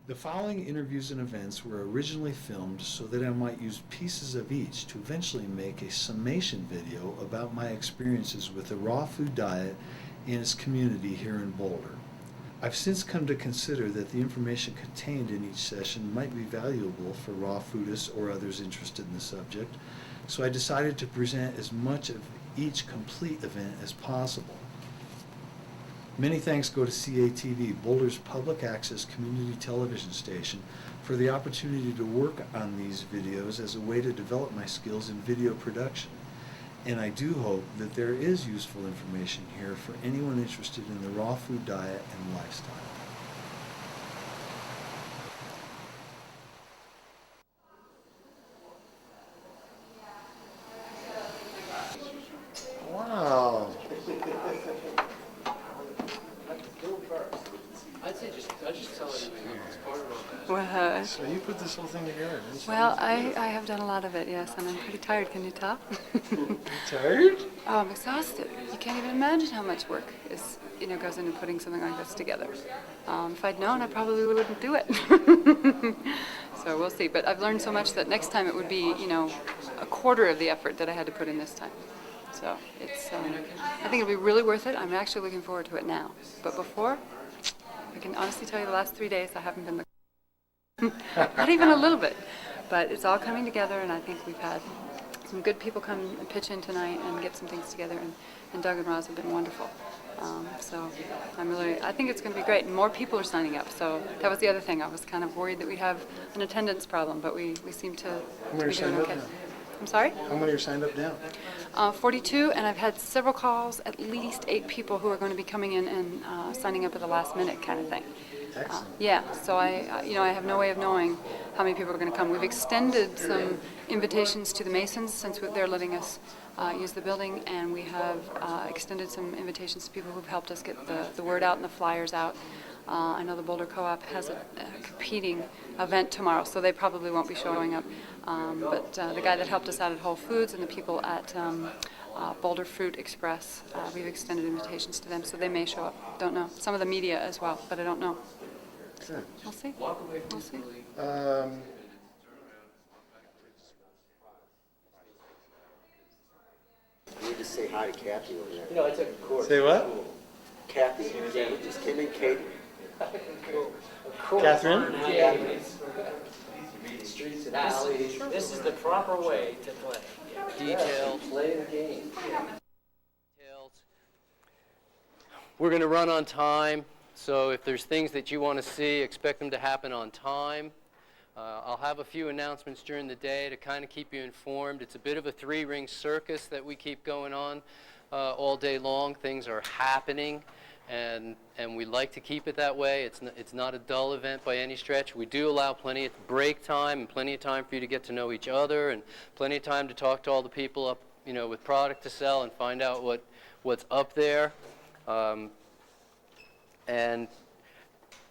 The following interviews and events were originally filmed so that I might use pieces of each to eventually make a summation video about my experiences with the raw food diet and its community here in Boulder. I've since come to consider that the information contained in each session might be valuable for raw foodists or others interested in the subject, so I decided to present as much of each complete event as possible. Many thanks go to CATV, Boulder's public access community television station, for the opportunity to work on these videos as a way to develop my skills in video production. And I do hope that there is useful information here for anyone interested in the raw food diet and lifestyle. Wow. I'd just tell everybody it's part of all that. Well, So you put this whole thing together, didn't you? I have done a lot of it, yes, and I'm pretty tired. Can you tell? You tired? Oh, I'm exhausted. You can't even imagine how much work goes into putting something like this together. If I'd known, I probably wouldn't do it. So we'll see. But I've learned so much that next time it would be, a quarter of the effort that I had to put in this time. So it's, I think it'll be really worth it. I'm actually looking forward to it now. But before, I can honestly tell you the last 3 days I haven't been not even a little bit. But it's all coming together, and I think we've had some good people come and pitch in tonight and get some things together, and Doug and Roz have been wonderful. So I think it's going to be great, and more people are signing up. So that was the other thing. I was kind of worried that we'd have an attendance problem, but we seem to be doing okay. I'm sorry? How many are signed up now? 42, and I've had several calls, at least 8 people who are going to be coming in and signing up at the last minute kind of thing. Excellent. Yeah, so I have no way of knowing how many people are going to come. We've extended some invitations to the Masons since they're letting us use the building, and we have extended some invitations to people who've helped us get the word out and the flyers out. I know the Boulder Co-op has a competing event tomorrow, so they probably won't be showing up. But the guy that helped us out at Whole Foods and the people at Boulder Fruit Express, we've extended invitations to them, so they may show up. Don't know. Some of the media as well, but I don't know. Good. We'll see. We'll see. You need to say hi to Kathy over there. I took a course. Say what? Kathy, we just came in, Katie. Catherine? Yeah. Streets and alleys. This is the proper way to play. Detailed. Play the game. We're going to run on time, so if there's things that you want to see, expect them to happen on time. I'll have a few announcements during the day to kind of keep you informed. It's a bit of a 3-ring circus that we keep going on all day long. Things are happening, and we like to keep it that way. It's not a dull event by any stretch. We do allow plenty of break time and plenty of time for you to get to know each other, and plenty of time to talk to all the people up, with product to sell and find out what's up there.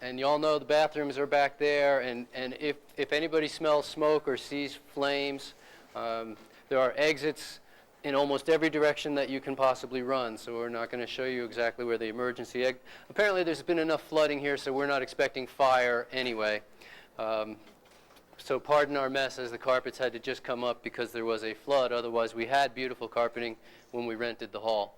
And you all know the bathrooms are back there, and if anybody smells smoke or sees flames, there are exits in almost every direction that you can possibly run, so we're not going to show you exactly where the emergency exit. Apparently there's been enough flooding here, so we're not expecting fire anyway. So pardon our mess, as the carpets had to just come up because there was a flood. Otherwise we had beautiful carpeting when we rented the hall.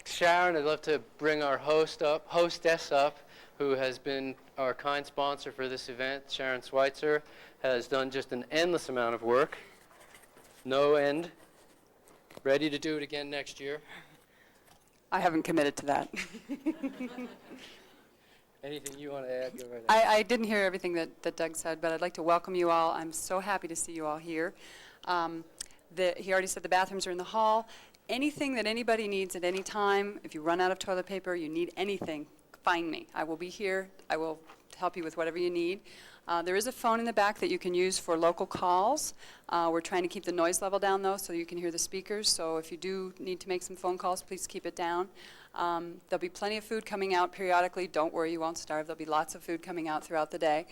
Sharon, I'd love to bring our hostess up, who has been our kind sponsor for this event. Sharon Schweitzer has done just an endless amount of work, no end, ready to do it again next year. I haven't committed to that. Anything you want to add? Go right ahead. I didn't hear everything that Doug said, but I'd like to welcome you all. I'm so happy to see you all here. He already said the bathrooms are in the hall. Anything that anybody needs at any time, if you run out of toilet paper, you need anything, find me. I will be here. I will help you with whatever you need. There is a phone in the back that you can use for local calls. We're trying to keep the noise level down, though, so you can hear the speakers. So if you do need to make some phone calls, please keep it down. There'll be plenty of food coming out periodically. Don't worry, you won't starve. There'll be lots of food coming out throughout the day.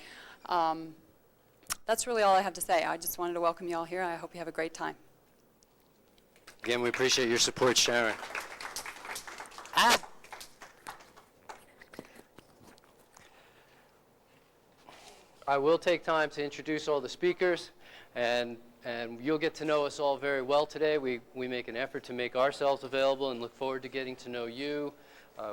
That's really all I have to say. I just wanted to welcome you all here. I hope you have a great time. Again, we appreciate your support, Sharon. I will take time to introduce all the speakers, and you'll get to know us all very well today. We make an effort to make ourselves available and look forward to getting to know you.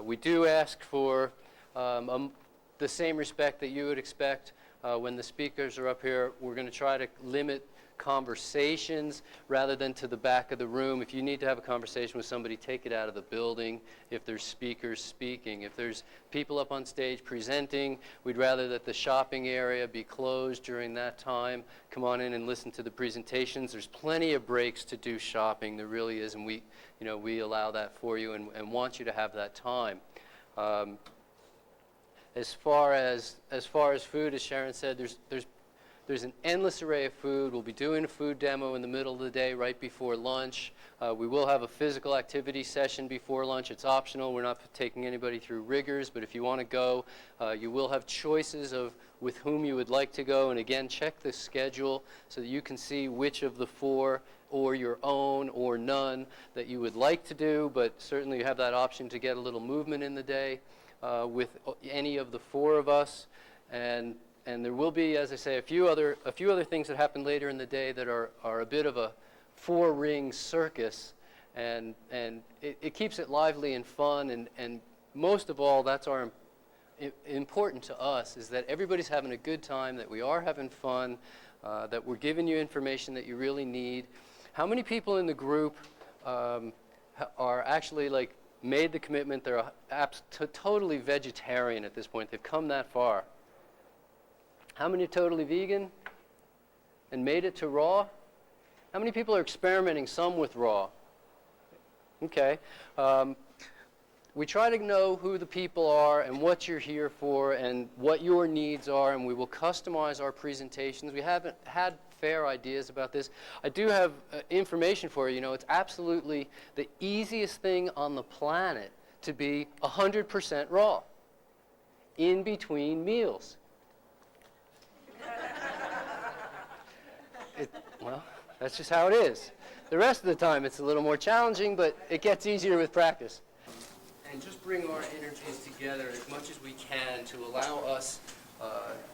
We do ask for the same respect that you would expect when the speakers are up here. We're going to try to limit conversations rather than to the back of the room. If you need to have a conversation with somebody, take it out of the building. If there's speakers speaking, if there's people up on stage presenting, we'd rather that the shopping area be closed during that time. Come on in and listen to the presentations. There's plenty of breaks to do shopping. There really is, and we allow that for you and want you to have that time. As far as food, as Sharon said, there's an endless array of food. We'll be doing a food demo in the middle of the day right before lunch. We will have a physical activity session before lunch. It's optional. We're not taking anybody through rigors, but if you want to go, you will have choices of with whom you would like to go. And again, check the schedule so that you can see which of the 4 or your own or none that you would like to do, but certainly you have that option to get a little movement in the day with any of the 4 of us. And there will be, as I say, a few other things that happen later in the day that are a bit of a 4-ring circus, and it keeps it lively and fun, and most of all, that's important to us, is that everybody's having a good time, that we are having fun, that we're giving you information that you really need. How many people in the group are actually made the commitment? They're totally vegetarian at this point. They've come that far. How many are totally vegan and made it to raw? How many people are experimenting some with raw? Okay. We try to know who the people are and what you're here for and what your needs are, and we will customize our presentations. We haven't had fair ideas about this. I do have information for you. It's absolutely the easiest thing on the planet to be 100% raw in between meals. Well, that's just how it is. The rest of the time it's a little more challenging, but it gets easier with practice. And just bring our energies together as much as we can to allow us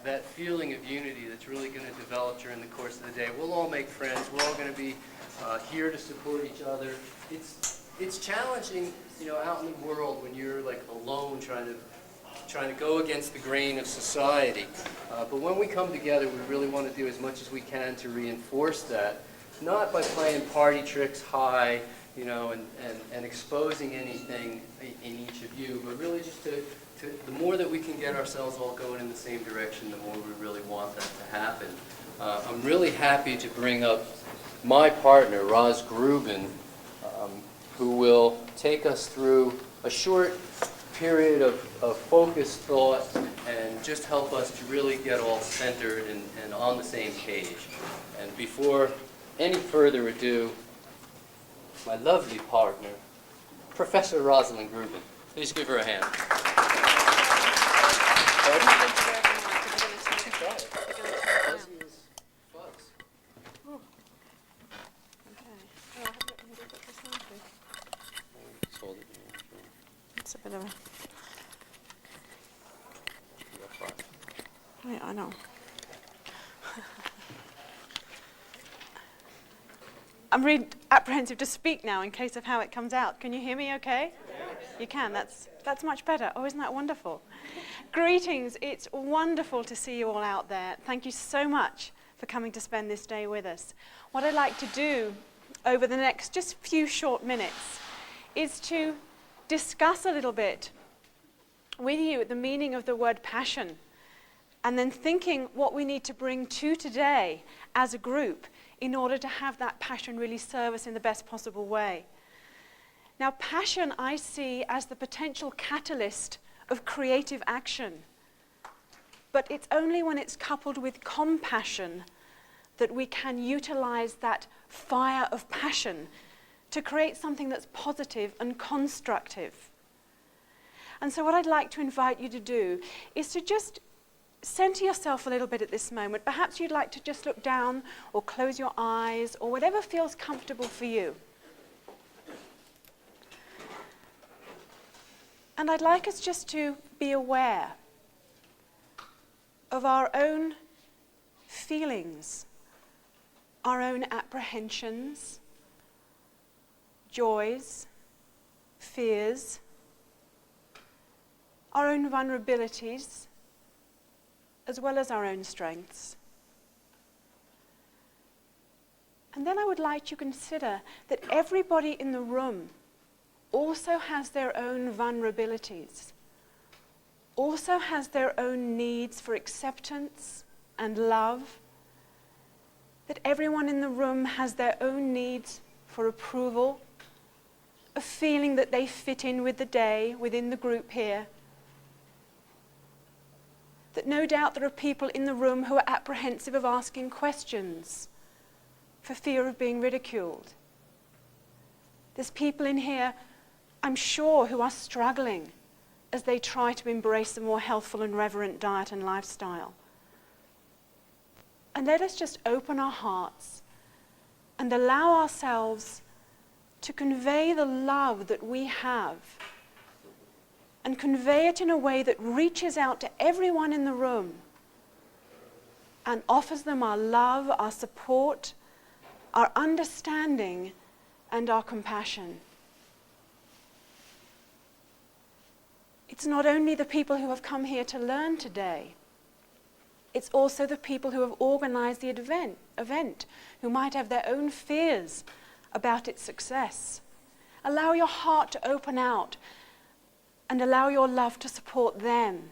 that feeling of unity that's really going to develop during the course of the day. We'll all make friends. We're all going to be here to support each other. It's challenging, out in the world when you're alone trying to go against the grain of society. But when we come together, we really want to do as much as we can to reinforce that, not by playing party tricks high, and exposing anything in each of you, but really just to the more that we can get ourselves all going in the same direction, the more we really want that to happen. I'm really happy to bring up my partner, Roz Gruben, who will take us through a short period of focused thought and just help us to really get all centered and on the same page. And before any further ado, my lovely partner, Professor Rosalind Gruben. Please give her a hand. It's a bit of a... Yeah, I know. I'm really apprehensive to speak now in case of how it comes out. Can you hear me okay? You can. That's much better. Oh, isn't that wonderful? Greetings. It's wonderful to see you all out there. Thank you so much for coming to spend this day with us. What I'd like to do over the next just few short minutes is to discuss a little bit with you the meaning of the word passion, and then thinking what we need to bring to today as a group in order to have that passion really serve us in the best possible way. Now, passion I see as the potential catalyst of creative action, but it's only when it's coupled with compassion that we can utilize that fire of passion to create something that's positive and constructive. And so what I'd like to invite you to do is to just center yourself a little bit at this moment. Perhaps you'd like to just look down or close your eyes or whatever feels comfortable for you. And I'd like us just to be aware of our own feelings, our own apprehensions, joys, fears, our own vulnerabilities, as well as our own strengths. And then I would like you to consider that everybody in the room also has their own vulnerabilities, also has their own needs for acceptance and love, that everyone in the room has their own needs for approval, a feeling that they fit in with the day, within the group here, that no doubt there are people in the room who are apprehensive of asking questions for fear of being ridiculed. There's people in here, I'm sure, who are struggling as they try to embrace a more healthful and reverent diet and lifestyle. And let us just open our hearts and allow ourselves to convey the love that we have, and convey it in a way that reaches out to everyone in the room and offers them our love, our support, our understanding, and our compassion. It's not only the people who have come here to learn today, it's also the people who have organized the event, who might have their own fears about its success. Allow your heart to open out and allow your love to support them.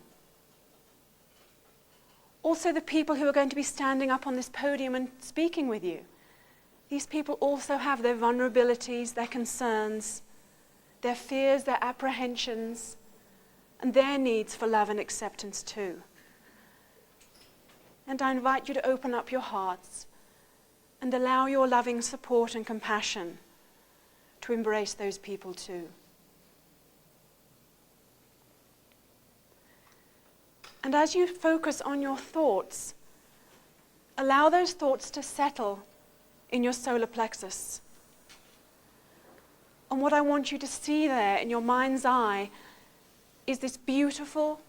Also the people who are going to be standing up on this podium and speaking with you. These people also have their vulnerabilities, their concerns, their fears, their apprehensions, and their needs for love and acceptance too. And I invite you to open up your hearts and allow your loving support and compassion to embrace those people too. And as you focus on your thoughts, allow those thoughts to settle in your solar plexus. And what I want you to see there in your mind's eye is this beautiful,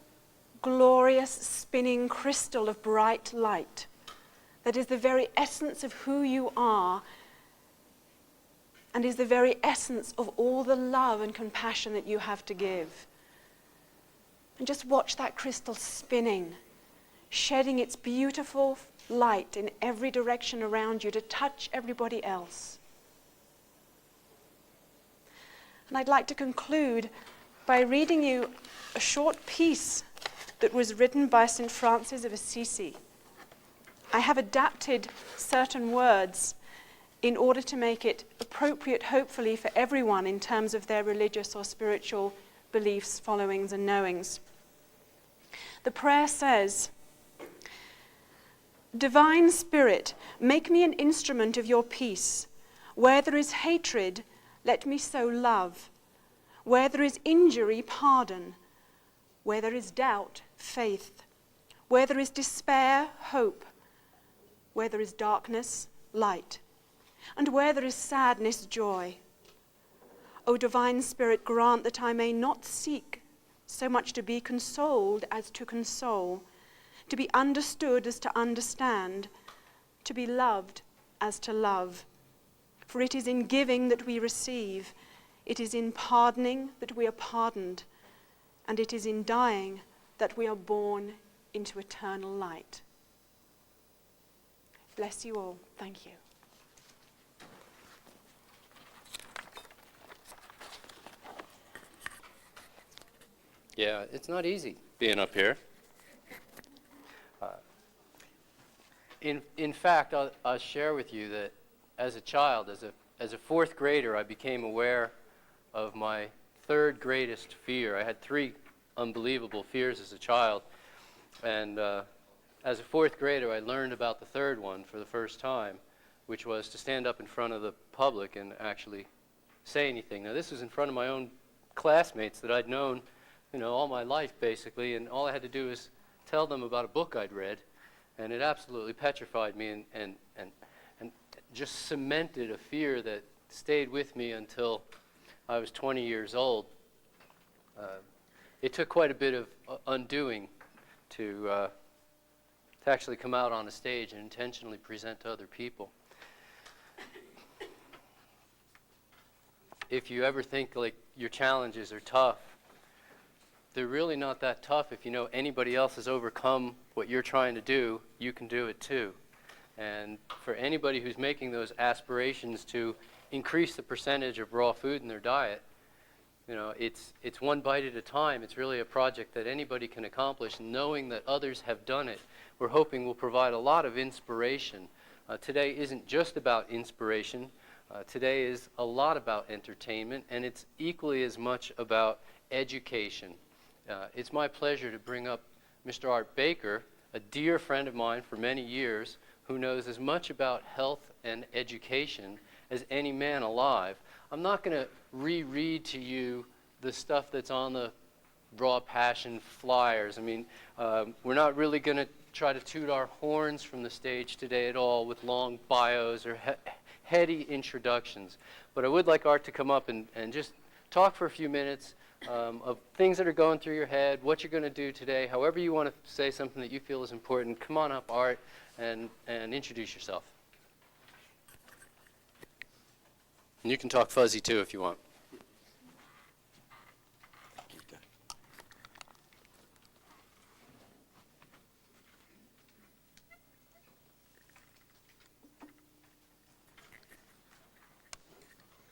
glorious, spinning crystal of bright light that is the very essence of who you are and is the very essence of all the love and compassion that you have to give. And just watch that crystal spinning, shedding its beautiful light in every direction around you to touch everybody else. And I'd like to conclude by reading you a short piece that was written by St. Francis of Assisi. I have adapted certain words in order to make it appropriate, hopefully, for everyone in terms of their religious or spiritual beliefs, followings, and knowings. The prayer says, "Divine Spirit, make me an instrument of your peace. Where there is hatred, let me sow love. Where there is injury, pardon. Where there is doubt, faith. Where there is despair, hope. Where there is darkness, light. And where there is sadness, joy. O Divine Spirit, grant that I may not seek so much to be consoled as to console, to be understood as to understand, to be loved as to love. For it is in giving that we receive, it is in pardoning that we are pardoned, and it is in dying that we are born into eternal light." Bless you all. Thank you. Yeah, it's not easy being up here. In fact, I'll share with you that as a child, as a fourth grader, I became aware of my third greatest fear. I had three unbelievable fears as a child, and as a fourth grader, I learned about the third one for the first time, which was to stand up in front of the public and actually say anything. Now, this was in front of my own classmates that I'd known, all my life, basically, and all I had to do was tell them about a book I'd read, and it absolutely petrified me and just cemented a fear that stayed with me until I was 20 years old. It took quite a bit of undoing to to actually come out on a stage and intentionally present to other people. If you ever think like your challenges are tough, they're really not that tough. If you know anybody else has overcome what you're trying to do, you can do it too. And for anybody who's making those aspirations to increase the percentage of raw food in their diet, you know, it's one bite at a time. It's really a project that anybody can accomplish. Knowing that others have done it, we're hoping will provide a lot of inspiration. Today isn't just about inspiration. Today is a lot about entertainment, and it's equally as much about education. It's my pleasure to bring up Mr. Art Baker, a dear friend of mine for many years, who knows as much about health and education as any man alive. I'm not going to reread to you the stuff that's on the Raw Passion flyers. I mean, we're not really going to try to toot our horns from the stage today at all with long bios or heady introductions. But I would like Art to come up and just talk for a few minutes of things that are going through your head, what you're going to do today, however you want to say something that you feel is important. Come on up, Art, and introduce yourself. And you can talk fuzzy too if you want.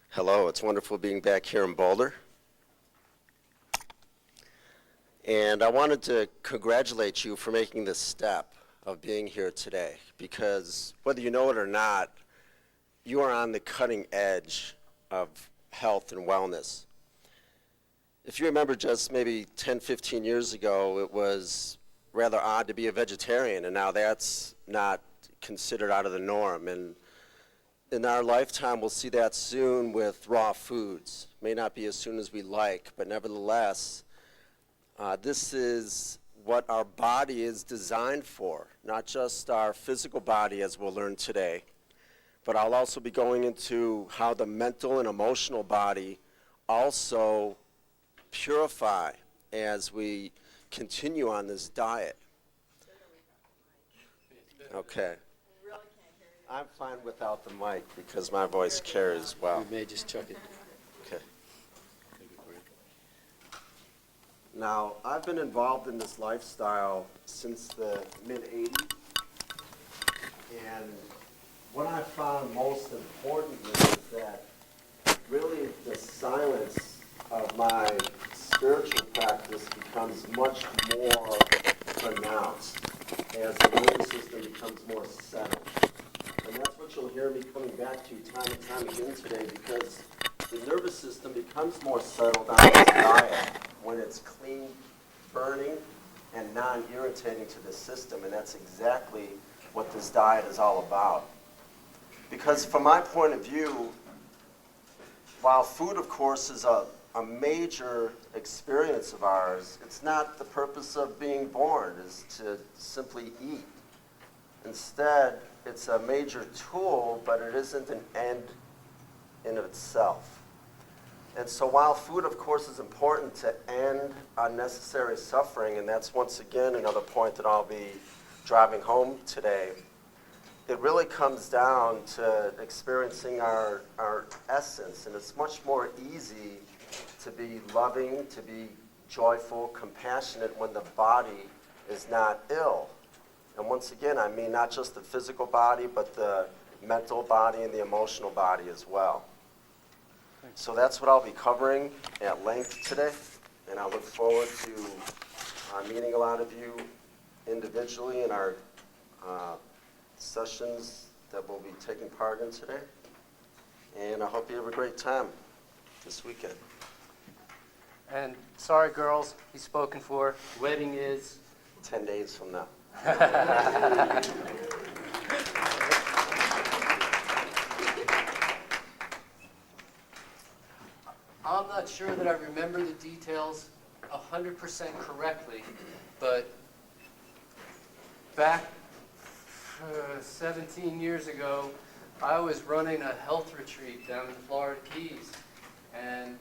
Hello, it's wonderful being back here in Boulder. And I wanted to congratulate you for making this step of being here today, because whether you know it or not, you are on the cutting edge of health and wellness. If you remember just maybe 10, 15 years ago, it was rather odd to be a vegetarian, and now that's not considered out of the norm. And in our lifetime, we'll see that soon with raw foods. May not be as soon as we like, but nevertheless, this is what our body is designed for, not just our physical body, as we'll learn today, but I'll also be going into how the mental and emotional body also purify as we continue on this diet. Okay. I'm fine without the mic because my voice carries well. We may just chuck it. Okay. Now, I've been involved in this lifestyle since the mid-'80s, and what I found most important is that really the silence of my spiritual practice becomes much more pronounced as the nervous system becomes more settled. And that's what you'll hear me coming back to time and time again today, because the nervous system becomes more settled on this diet when it's clean, burning, and non-irritating to the system. And that's exactly what this diet is all about. Because from my point of view, while food, of course, is a major experience of ours, it's not the purpose of being born, is to simply eat. Instead, it's a major tool, but it isn't an end in of itself. And so while food, of course, is important to end unnecessary suffering, and that's once again another point that I'll be driving home today, it really comes down to experiencing our essence, and it's much more easy to be loving, to be joyful, compassionate when the body is not ill. And once again, I mean not just the physical body, but the mental body and the emotional body as well. So that's what I'll be covering at length today, and I look forward to meeting a lot of you individually in our sessions that we'll be taking part in today. And I hope you have a great time this weekend. And sorry, girls, he's spoken for. Wedding is 10 days from now. I'm not sure that I remember the details 100% correctly, but back 17 years ago, I was running a health retreat down in Florida Keys, and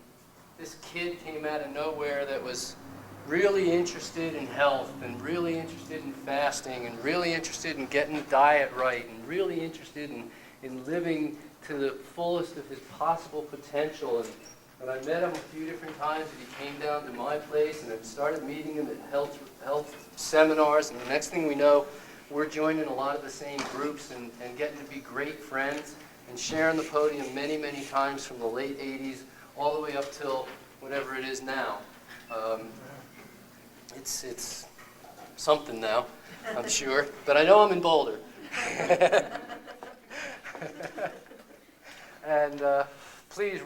this kid came out of nowhere that was really interested in health and really interested in fasting and really interested in getting the diet right and really interested in living to the fullest of his possible potential. And I met him a few different times, and he came down to my place, and I started meeting him at health seminars, and the next thing we know, we're joining a lot of the same groups and getting to be great friends and sharing the podium many, many times from the late 80s all the way up till whatever it is now. It's something now, I'm sure, but I know I'm in Boulder. And please,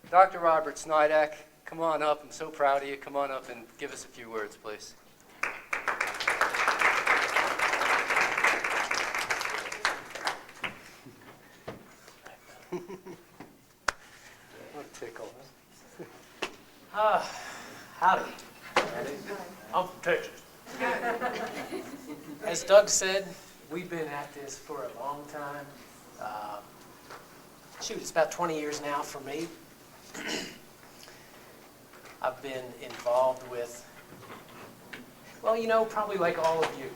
Dr. Robert Sniadach, come on up. I'm so proud of you. Come on up and give us a few words, please. What a tickle, huh? Howdy. I'm from Texas. As Doug said, we've been at this for a long time. It's about 20 years now for me. I've been involved with, well, probably like all of you.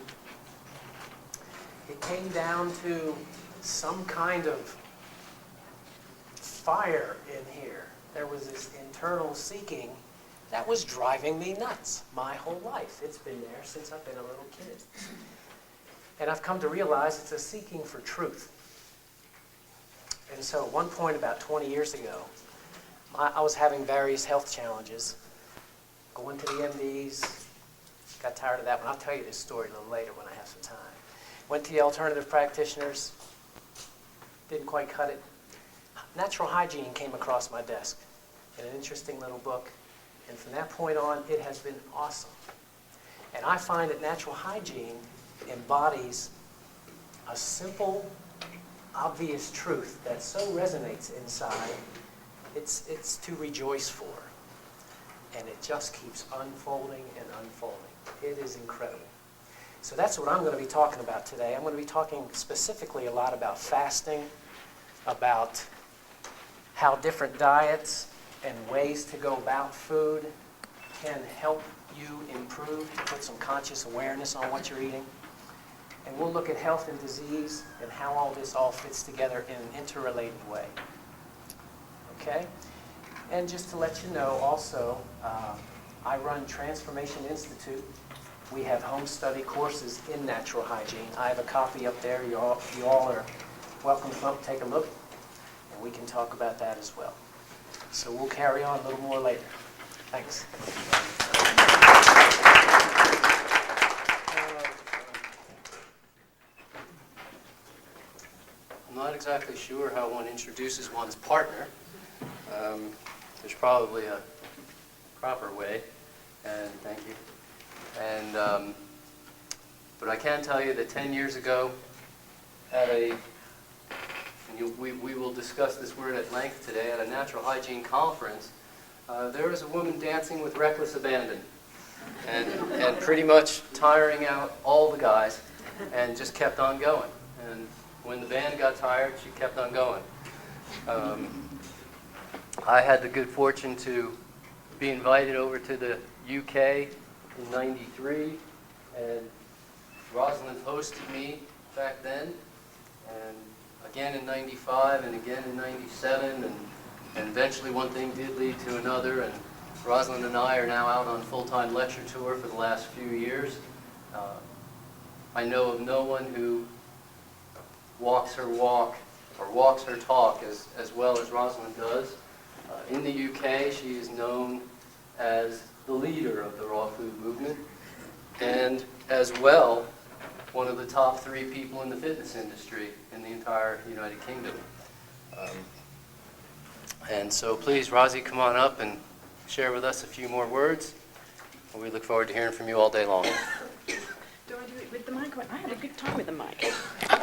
It came down to some kind of fire in here. There was this internal seeking that was driving me nuts my whole life. It's been there since I've been a little kid. And I've come to realize it's a seeking for truth. And so at one point about 20 years ago, I was having various health challenges, going to the MDs, got tired of that one. I'll tell you this story a little later when I have some time. Went to the alternative practitioners, didn't quite cut it. Natural hygiene came across my desk in an interesting little book. And from that point on, it has been awesome. And I find that natural hygiene embodies a simple, obvious truth that so resonates inside, it's to rejoice for. And it just keeps unfolding and unfolding. It is incredible. So that's what I'm going to be talking about today. I'm going to be talking specifically a lot about fasting, about how different diets and ways to go about food can help you improve, to put some conscious awareness on what you're eating. And we'll look at health and disease and how all this all fits together in an interrelated way. Okay? And just to let you know also, I run Transformation Institute. We have home study courses in natural hygiene. I have a copy up there. You all are welcome to come up and take a look, and we can talk about that as well. So we'll carry on a little more later. Thanks. I'm not exactly sure how one introduces one's partner. There's probably a proper way, and thank you. And but I can tell you that 10 years ago, at we will discuss this word at length today, at a natural hygiene conference, there was a woman dancing with reckless abandon, and pretty much tiring out all the guys, and just kept on going. And when the band got tired, she kept on going. I had the good fortune to be invited over to the UK in '93, and Rosalind hosted me back then, and again in '95, and again in '97, and eventually one thing did lead to another, and Rosalind and I are now out on full-time lecture tour for the last few years. I know of no one who walks her walk or walks her talk as well as Rosalind does. In the UK, she is known as the leader of the raw food movement, and as well, one of the top 3 people in the fitness industry in the entire United Kingdom. And so please, Rosie, come on up and share with us a few more words. We look forward to hearing from you all day long. Do I do it with the mic? I had a good time with the mic. I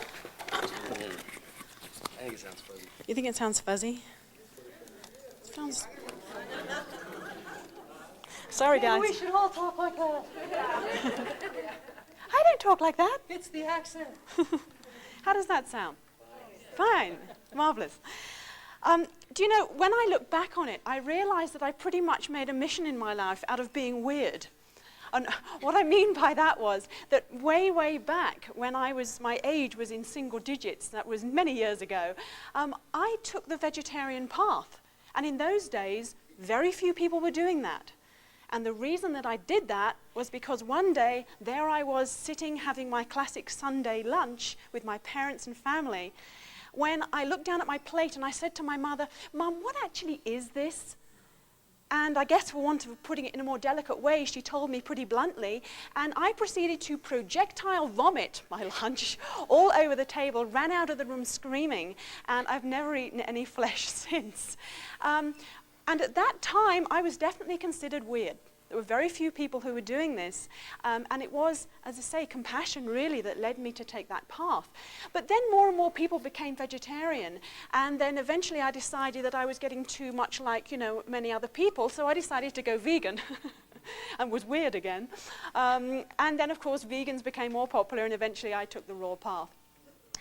think it sounds fuzzy. You think it sounds fuzzy? It sounds... Sorry, guys. We should all talk like that. I don't talk like that. It's the accent. How does that sound? Fine. Marvelous. Do you know, when I look back on it, I realize that I pretty much made a mission in my life out of being weird. And what I mean by that was that way, way back when my age was in single digits, that was many years ago, I took the vegetarian path. And in those days, very few people were doing that. And the reason that I did that was because one day, there I was sitting having my classic Sunday lunch with my parents and family, when I looked down at my plate and I said to my mother, "Mum, what actually is this?" And I guess for want of putting it in a more delicate way, she told me pretty bluntly, and I proceeded to projectile vomit my lunch all over the table, ran out of the room screaming, and I've never eaten any flesh since. And at that time, I was definitely considered weird. There were very few people who were doing this, and it was, as I say, compassion really that led me to take that path. But then more and more people became vegetarian, and then eventually I decided that I was getting too much like, many other people, so I decided to go vegan. And was weird again. And then, of course, vegans became more popular, and eventually I took the raw path.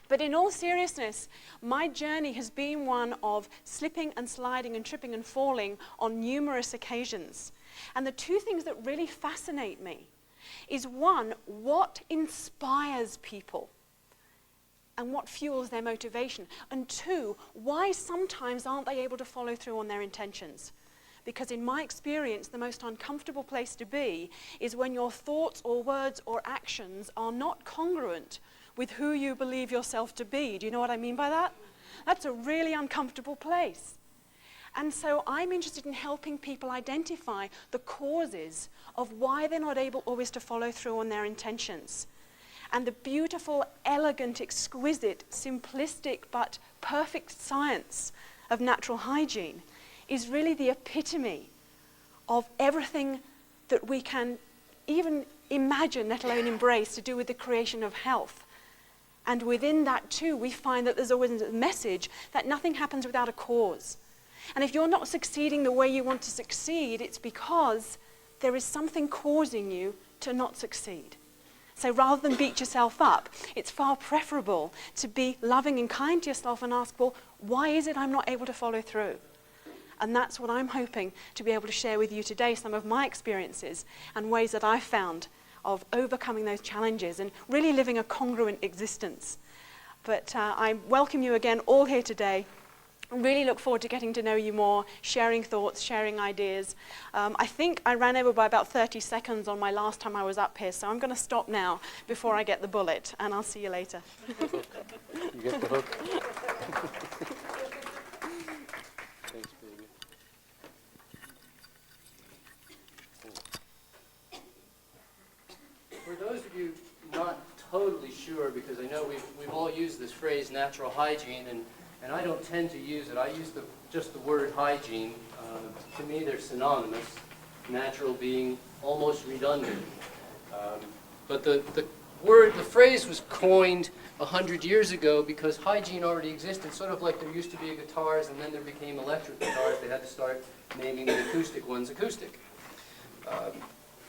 But in all seriousness, my journey has been one of slipping and sliding and tripping and falling on numerous occasions. And the two things that really fascinate me is, one, what inspires people and what fuels their motivation, and two, why sometimes aren't they able to follow through on their intentions? Because in my experience, the most uncomfortable place to be is when your thoughts or words or actions are not congruent with who you believe yourself to be. Do you know what I mean by that? That's a really uncomfortable place. And so I'm interested in helping people identify the causes of why they're not able always to follow through on their intentions. And the beautiful, elegant, exquisite, simplistic, but perfect science of natural hygiene is really the epitome of everything that we can even imagine, let alone embrace, to do with the creation of health. And within that too, we find that there's always a message that nothing happens without a cause. And if you're not succeeding the way you want to succeed, it's because there is something causing you to not succeed. So rather than beat yourself up, it's far preferable to be loving and kind to yourself and ask, well, why is it I'm not able to follow through? And that's what I'm hoping to be able to share with you today, some of my experiences and ways that I've found of overcoming those challenges and really living a congruent existence. But I welcome you again all here today. I really look forward to getting to know you more, sharing thoughts, sharing ideas. I think I ran over by about 30 seconds on my last time I was up here, so I'm going to stop now before I get the bullet, and I'll see you later. You get the hook? Thanks, baby. For those of you not totally sure, because I know we've all used this phrase, natural hygiene, and I don't tend to use it. I use just the word hygiene. To me, they're synonymous, natural being almost redundant. But the phrase was coined 100 years ago because hygiene already existed, sort of like there used to be guitars and then there became electric guitars. They had to start naming the acoustic ones acoustic.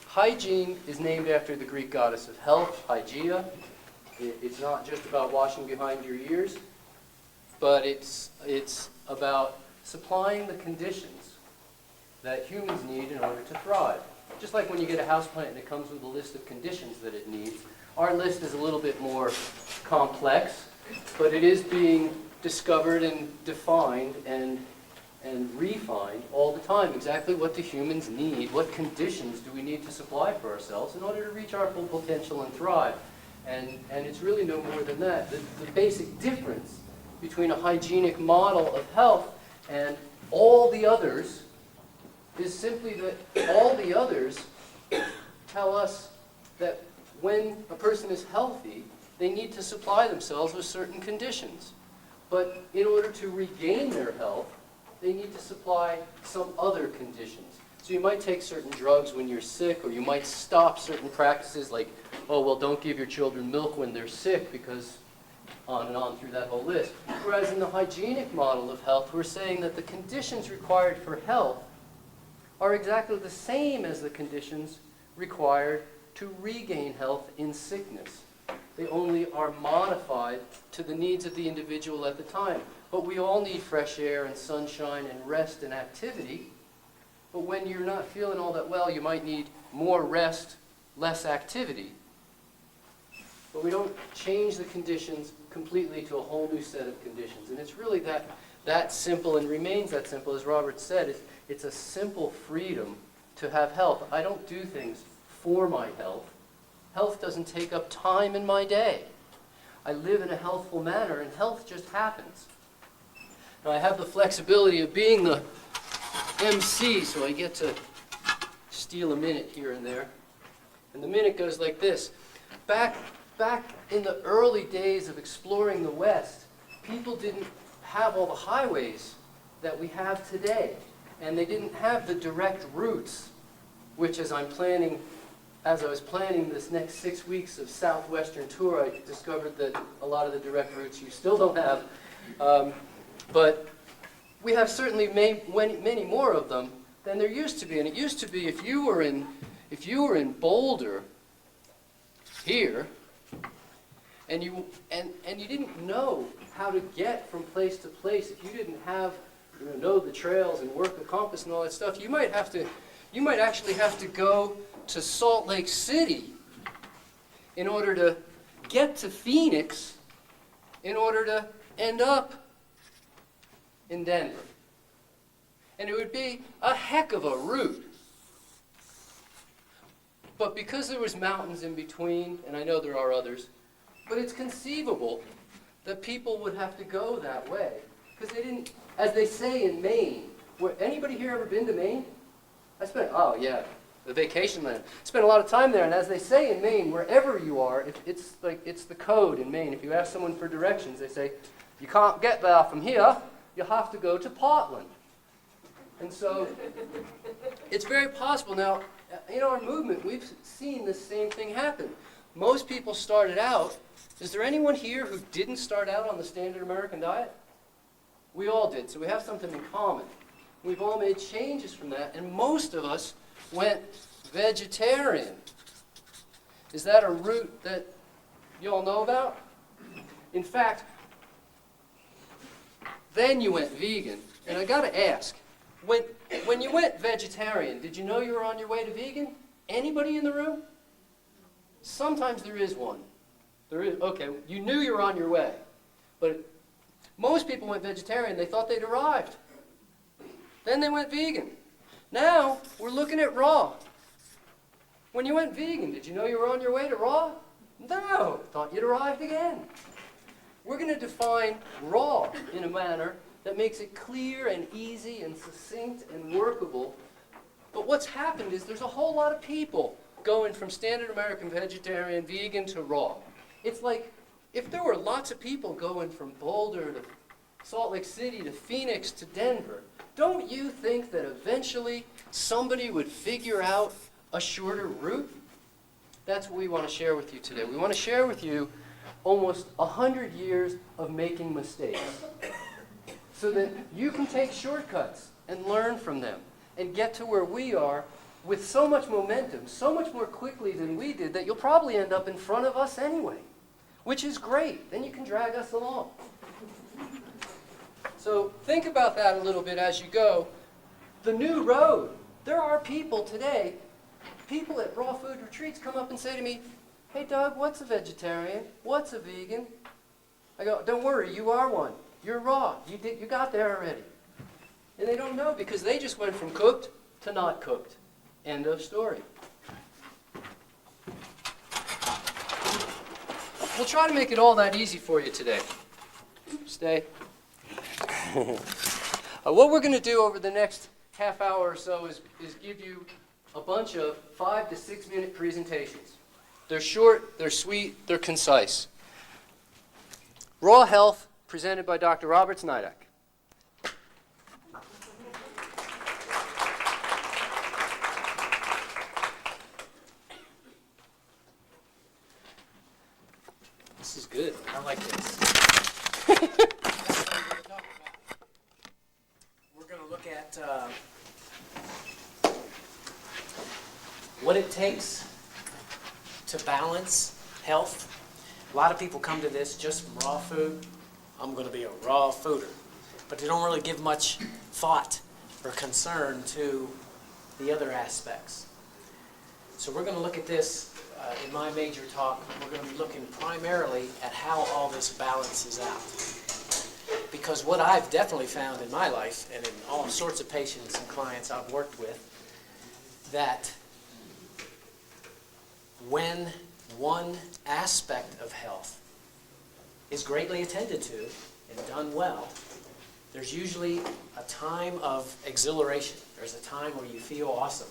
Hygiene is named after the Greek goddess of health, Hygeia. It's not just about washing behind your ears, but it's about supplying the conditions that humans need in order to thrive. Just like when you get a houseplant and it comes with a list of conditions that it needs, our list is a little bit more complex, but it is being discovered and defined and refined all the time. Exactly what do humans need? What conditions do we need to supply for ourselves in order to reach our full potential and thrive? And it's really no more than that. The basic difference between a hygienic model of health and all the others is simply that all the others tell us that when a person is healthy, they need to supply themselves with certain conditions. But in order to regain their health, they need to supply some other conditions. So you might take certain drugs when you're sick, or you might stop certain practices like, oh, well, don't give your children milk when they're sick, because on and on through that whole list. Whereas in the hygienic model of health, we're saying that the conditions required for health are exactly the same as the conditions required to regain health in sickness. They only are modified to the needs of the individual at the time. But we all need fresh air and sunshine and rest and activity. But when you're not feeling all that well, you might need more rest less activity. But we don't change the conditions completely to a whole new set of conditions. And it's really that simple, and remains that simple. As Robert said, it's a simple freedom to have health. I don't do things for my health. Health doesn't take up time in my day. I live in a healthful manner, and health just happens. Now, I have the flexibility of being the MC, so I get to steal a minute here and there. And the minute goes like this. Back in the early days of exploring the West, people didn't have all the highways that we have today. And they didn't have the direct routes, which as I was planning this next 6 weeks of Southwestern tour, I discovered that a lot of the direct routes you still don't have. But we have certainly many more of them than there used to be. And it used to be if you were in Boulder here, and you didn't know how to get from place to place, if you didn't know the trails and work the compass and all that stuff, you might actually have to go to Salt Lake City in order to get to Phoenix, in order to end up in Denver. And it would be a heck of a route. But because there was mountains in between, and I know there are others, but it's conceivable that people would have to go that way. Because they didn't, as they say in Maine, anybody here ever been to Maine? Oh yeah, the vacation land. Spent a lot of time there, and as they say in Maine, wherever you are, it's the code in Maine. If you ask someone for directions, they say, you can't get there from here, you have to go to Portland. And so, it's very possible. Now, in our movement, we've seen the same thing happen. Most people started out, is there anyone here who didn't start out on the standard American diet? We all did, so we have something in common. We've all made changes from that, and most of us went vegetarian. Is that a route that you all know about? In fact, then you went vegan, and I gotta ask, when you went vegetarian, did you know you were on your way to vegan? Anybody in the room? Sometimes there is one. There is, okay, you knew you were on your way. But most people went vegetarian, they thought they'd arrived. Then they went vegan. Now, we're looking at raw. When you went vegan, did you know you were on your way to raw? No, thought you'd arrived again. We're going to define raw in a manner that makes it clear and easy and succinct and workable. But what's happened is there's a whole lot of people going from standard American vegetarian, vegan to raw. It's like if there were lots of people going from Boulder to Salt Lake City to Phoenix to Denver, don't you think that eventually somebody would figure out a shorter route? That's what we want to share with you today. We want to share with you almost 100 years of making mistakes so that you can take shortcuts and learn from them and get to where we are with so much momentum, so much more quickly than we did, that you'll probably end up in front of us anyway, which is great. Then you can drag us along. So think about that a little bit as you go. The new road. There are people today, people at raw food retreats come up and say to me, hey Doug, what's a vegetarian? What's a vegan? I go, don't worry, you are one. You're raw. You got there already. And they don't know because they just went from cooked to not cooked. End of story. We'll try to make it all that easy for you today. Stay. What we're going to do over the next half hour or so is give you a bunch of 5 to 6 minute presentations. They're short, they're sweet, they're concise. Raw Health, presented by Dr. Robert Sniadach. This is good. I like this. We're going to look at what it takes to balance health. A lot of people come to this just from raw food. I'm going to be a raw fooder. But they don't really give much thought or concern to the other aspects. So we're going to look at this in my major talk. We're going to be looking primarily at how all this balances out. Because what I've definitely found in my life, and in all sorts of patients and clients I've worked with, that when one aspect of health is greatly attended to and done well, there's usually a time of exhilaration. There's a time where you feel awesome.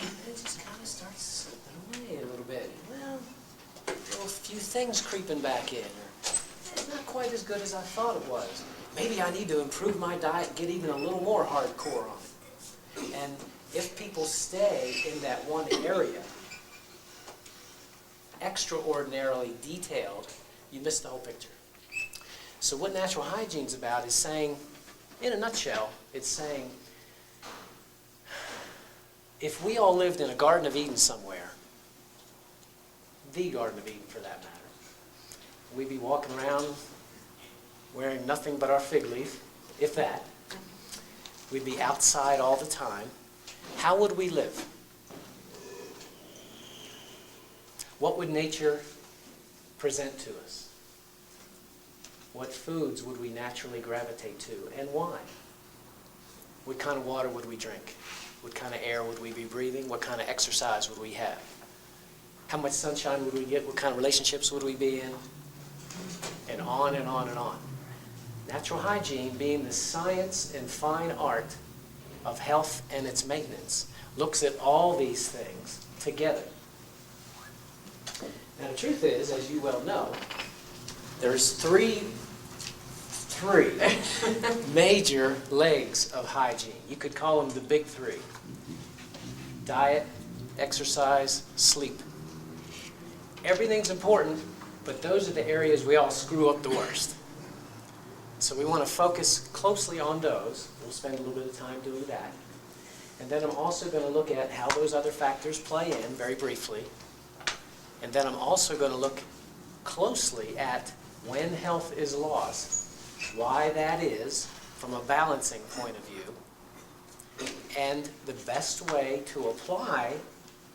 And it just kind of starts slipping away a little bit. Well, a few things creeping back in. Or, it's not quite as good as I thought it was. Maybe I need to improve my diet and get even a little more hardcore on it. And if people stay in that one area, extraordinarily detailed, you miss the whole picture. So what natural hygiene is about is saying, in a nutshell, it's saying, if we all lived in a Garden of Eden somewhere, the Garden of Eden for that matter, we'd be walking around wearing nothing but our fig leaf, if that. We'd be outside all the time. How would we live? What would nature present to us? What foods would we naturally gravitate to, and why? What kind of water would we drink? What kind of air would we be breathing? What kind of exercise would we have? How much sunshine would we get? What kind of relationships would we be in? And on and on and on. Natural hygiene, being the science and fine art of health and its maintenance, looks at all these things together. Now the truth is, as you well know, there's three major legs of hygiene. You could call them the big three. Diet, exercise, sleep. Everything's important, but those are the areas we all screw up the worst. So we want to focus closely on those. We'll spend a little bit of time doing that. And then I'm also going to look at how those other factors play in very briefly. And then I'm also going to look closely at when health is lost, why that is from a balancing point of view, and the best way to apply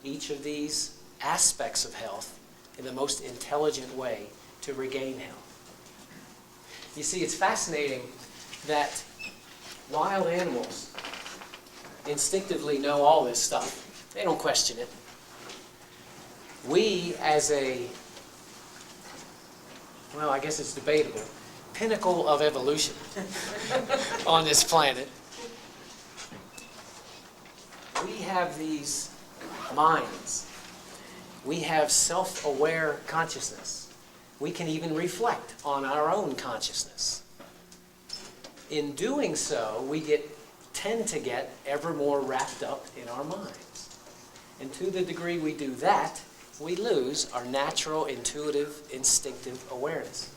each of these aspects of health in the most intelligent way to regain health. You see, it's fascinating that wild animals instinctively know all this stuff. They don't question it. We, as a, well, I guess it's debatable, pinnacle of evolution on this planet, we have these minds. We have self-aware consciousness. We can even reflect on our own consciousness. In doing so, we tend to get ever more wrapped up in our minds. And to the degree we do that, we lose our natural, intuitive, instinctive awareness.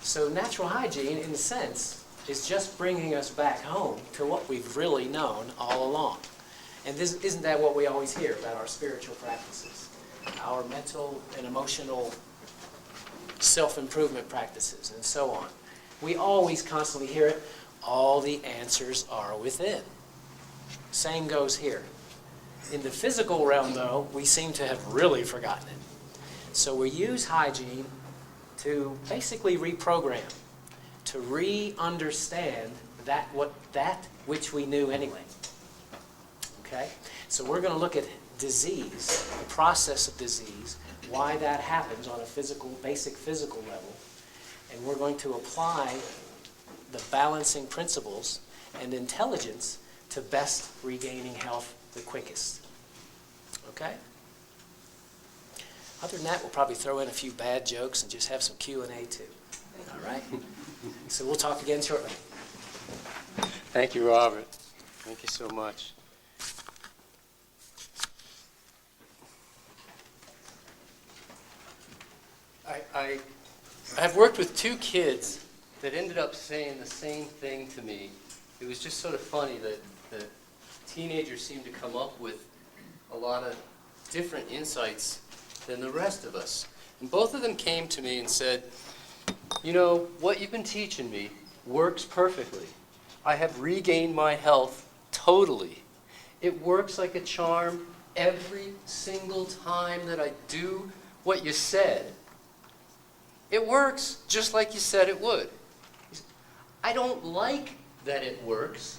So natural hygiene, in a sense, is just bringing us back home to what we've really known all along. And isn't that what we always hear about our spiritual practices? Our mental and emotional self-improvement practices and so on. We always constantly hear it. All the answers are within. Same goes here. In the physical realm, though, we seem to have really forgotten it. So we use hygiene to basically reprogram, to re-understand that which we knew anyway. Okay? So we're going to look at disease, the process of disease, why that happens on a basic physical level, and we're going to apply the balancing principles and intelligence to best regaining health the quickest. Okay? Other than that, we'll probably throw in a few bad jokes and just have some Q&A too. All right? So we'll talk again shortly. Thank you, Robert. Thank you so much. I have worked with two kids that ended up saying the same thing to me. It was just sort of funny that the teenagers seemed to come up with a lot of different insights than the rest of us. And both of them came to me and said, you know, what you've been teaching me works perfectly. I have regained my health totally. It works like a charm. every single time that I do what you said, it works just like you said it would. I don't like that it works.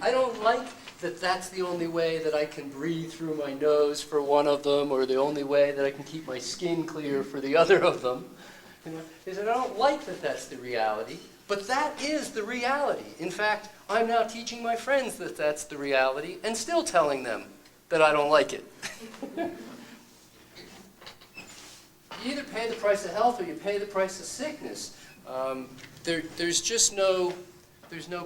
I don't like that that's the only way that I can breathe through my nose for one of them, or the only way that I can keep my skin clear for the other of them. Is that I don't like that that's the reality, but that is the reality. In fact, I'm now teaching my friends that that's the reality and still telling them that I don't like it. You either pay the price of health or you pay the price of sickness. There's just no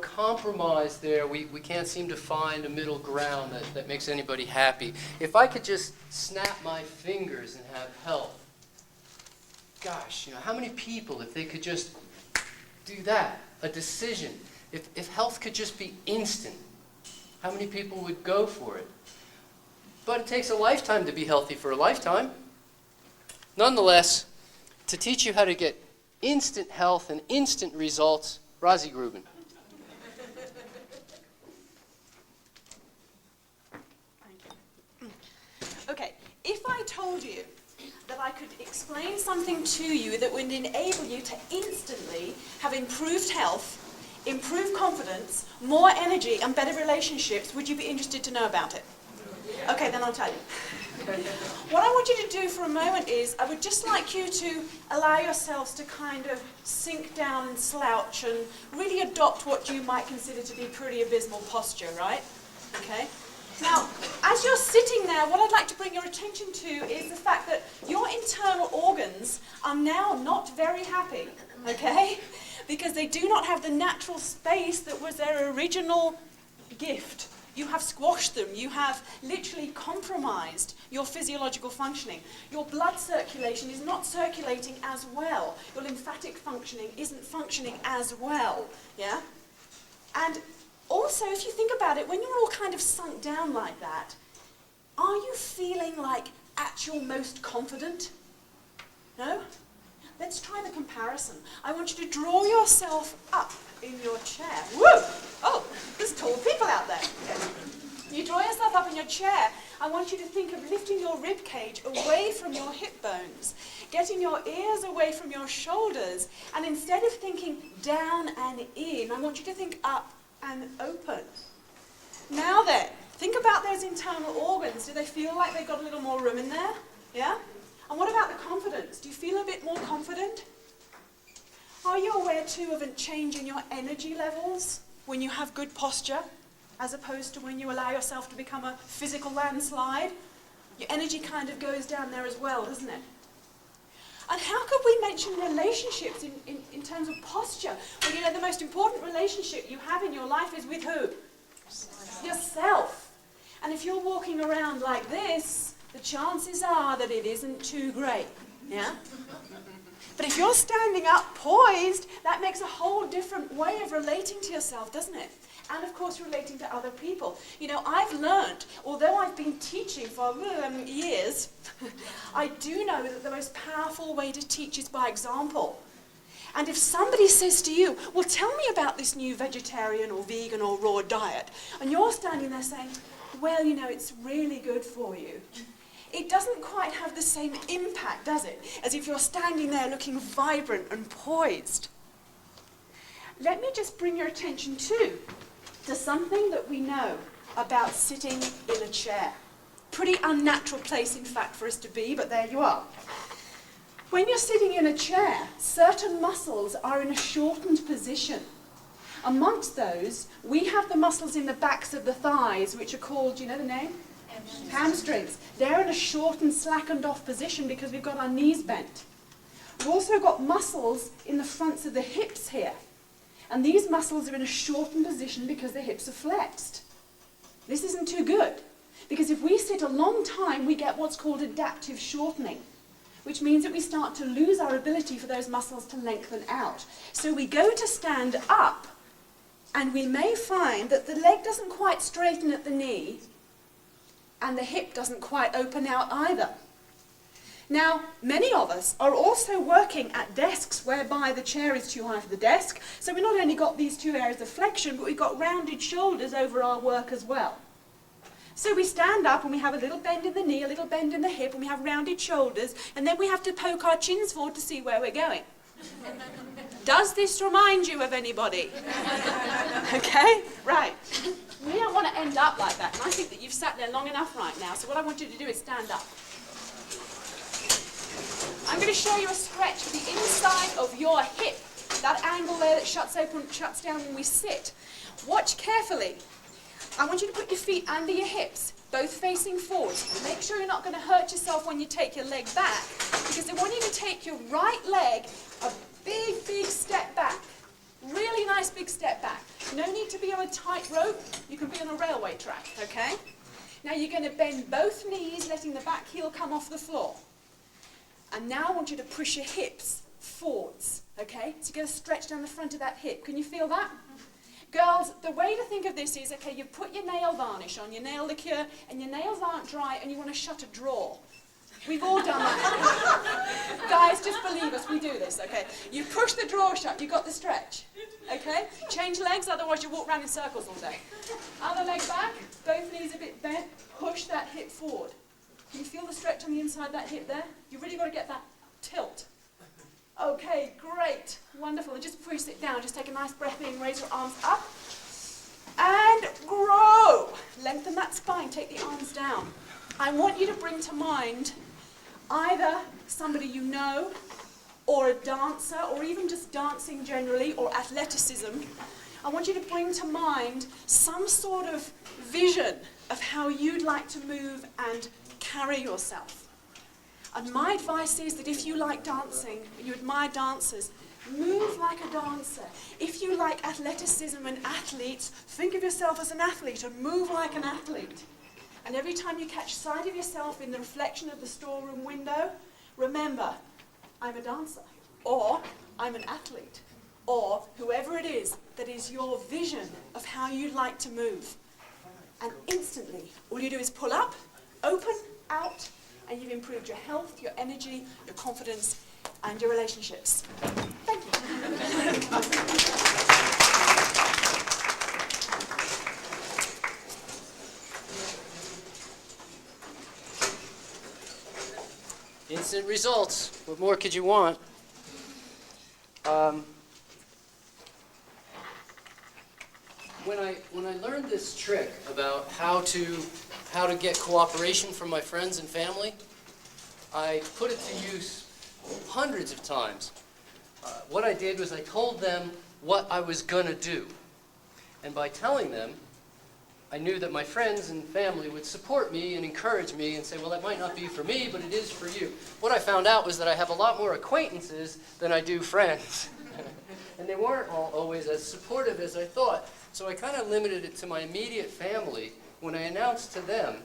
compromise there. We can't seem to find a middle ground that makes anybody happy. If I could just snap my fingers and have health, gosh, how many people, if they could just do that, a decision, if health could just be instant, how many people would go for it? But it takes a lifetime to be healthy for a lifetime. Nonetheless, to teach you how to get instant health and instant results, Rosie Gruben. Okay, if I told you that I could explain something to you that would enable you to instantly have improved health, improved confidence, more energy, and better relationships, would you be interested to know about it? Okay, then I'll tell you. What I want you to do for a moment is, I would just like you to allow yourselves to kind of sink down and slouch and really adopt what you might consider to be pretty abysmal posture, right? Okay? Now, as you're sitting there, what I'd like to bring your attention to is the fact that your internal organs are now not very happy, okay? Because they do not have the natural space that was their original gift. You have squashed them. You have literally compromised your physiological functioning. Your blood circulation is not circulating as well. Your lymphatic functioning isn't functioning as well, yeah? And also, if you think about it, when you're all kind of sunk down like that, are you feeling like at your most confident? No? Let's try the comparison. I want you to draw yourself up in your chair. Woo! Oh, there's tall people out there. You draw yourself up in your chair. I want you to think of lifting your rib cage away from your hip bones, getting your ears away from your shoulders, and instead of thinking down and in, I want you to think up and open. Now then, think about those internal organs. Do they feel like they've got a little more room in there? Yeah? And what about the confidence? Do you feel a bit more confident? Are you aware too of a change in your energy levels when you have good posture, as opposed to when you allow yourself to become a physical landslide? Your energy kind of goes down there as well, doesn't it? And how could we mention relationships in terms of posture? Well, you know, the most important relationship you have in your life is with who? Yourself. And if you're walking around like this, the chances are that it isn't too great, yeah? But if you're standing up poised, that makes a whole different way of relating to yourself, doesn't it? And of course relating to other people. You know, I've learned, although I've been teaching for years, I do know that the most powerful way to teach is by example. And if somebody says to you, well, tell me about this new vegetarian or vegan or raw diet, and you're standing there saying, well, you know, it's really good for you, it doesn't quite have the same impact, does it, as if you're standing there looking vibrant and poised. Let me just bring your attention to something that we know about sitting in a chair. Pretty unnatural place, in fact, for us to be, but there you are. When you're sitting in a chair, certain muscles are in a shortened position. Amongst those, we have the muscles in the backs of the thighs, which are called, do you know the name? Hamstrings. They're in a shortened, slackened off position because we've got our knees bent. We've also got muscles in the fronts of the hips here. And these muscles are in a shortened position because the hips are flexed. This isn't too good, because if we sit a long time, we get what's called adaptive shortening, which means that we start to lose our ability for those muscles to lengthen out. So we go to stand up, and we may find that the leg doesn't quite straighten at the knee, and the hip doesn't quite open out either. Now, many of us are also working at desks whereby the chair is too high for the desk, so we've not only got these two areas of flexion, but we've got rounded shoulders over our work as well. So we stand up and we have a little bend in the knee, a little bend in the hip, and we have rounded shoulders, and then we have to poke our chins forward to see where we're going. Does this remind you of anybody? Okay, right. We don't want to end up like that, and I think that you've sat there long enough right now, so what I want you to do is stand up. I'm going to show you a stretch for the inside of your hip, that angle there that shuts down when we sit. Watch carefully. I want you to put your feet under your hips, both facing forward. Make sure you're not going to hurt yourself when you take your leg back, because I want you to take your right leg a big, big step back. Really nice big step back. No need to be on a tight rope. You can be on a railway track, okay? Now you're going to bend both knees, letting the back heel come off the floor. And now I want you to push your hips forwards, okay? So you're going to stretch down the front of that hip. Can you feel that? Girls, the way to think of this is, okay, you put your nail varnish on, your nail liqueur, and your nails aren't dry, and you want to shut a drawer. We've all done that. Guys, just believe us, we do this, okay? You push the drawer shut, you got the stretch, okay? Change legs, otherwise you walk around in circles all day. Other leg back, both knees a bit bent, push that hip forward. Can you feel the stretch on the inside of that hip there? You've really got to get that tilt. Okay, great, wonderful. And just before you sit down, just take a nice breath in, raise your arms up, and grow. Lengthen that spine, take the arms down. I want you to bring to mind either somebody you know, or a dancer, or even just dancing generally, or athleticism. I want you to bring to mind some sort of vision of how you'd like to move and carry yourself. And my advice is that if you like dancing, and you admire dancers, move like a dancer. If you like athleticism and athletes, think of yourself as an athlete and move like an athlete. And every time you catch sight of yourself in the reflection of the storeroom window, remember, I'm a dancer, or I'm an athlete, or whoever it is that is your vision of how you'd like to move. And instantly, all you do is pull up, open, out, and you've improved your health, your energy, your confidence, and your relationships. Thank you. Instant results. What more could you want? When I learned this trick about how to get cooperation from my friends and family, I put it to use hundreds of times. What I did was I told them what I was going to do. And by telling them, I knew that my friends and family would support me and encourage me and say, well, that might not be for me, but it is for you. What I found out was that I have a lot more acquaintances than I do friends. And they weren't all always as supportive as I thought. So I kind of limited it to my immediate family when I announced to them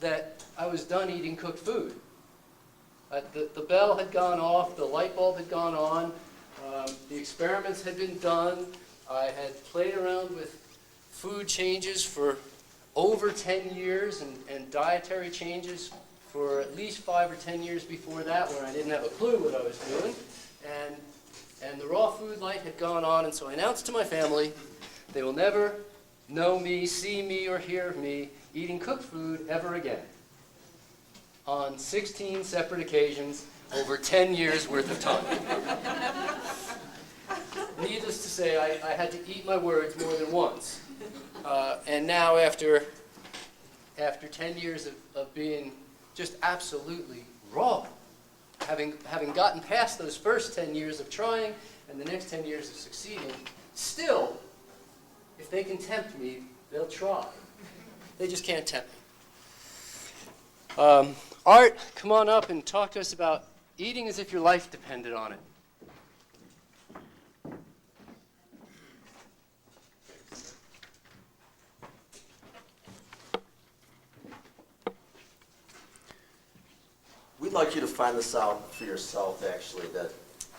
that I was done eating cooked food. The bell had gone off, the light bulb had gone on, the experiments had been done. I had played around with food changes for over 10 years and dietary changes for at least 5 or 10 years before that, where I didn't have a clue what I was doing. And the raw food light had gone on, and so I announced to my family, they will never know me, see me, or hear of me eating cooked food ever again. On 16 separate occasions, over 10 years worth of time. Needless to say, I had to eat my words more than once. And now, after 10 years of being just absolutely raw, having gotten past those first 10 years of trying and the next 10 years of succeeding, still, if they can tempt me, they'll try. They just can't tempt me. Art, come on up and talk to us about eating as if your life depended on it. We'd like you to find this out for yourself, actually, that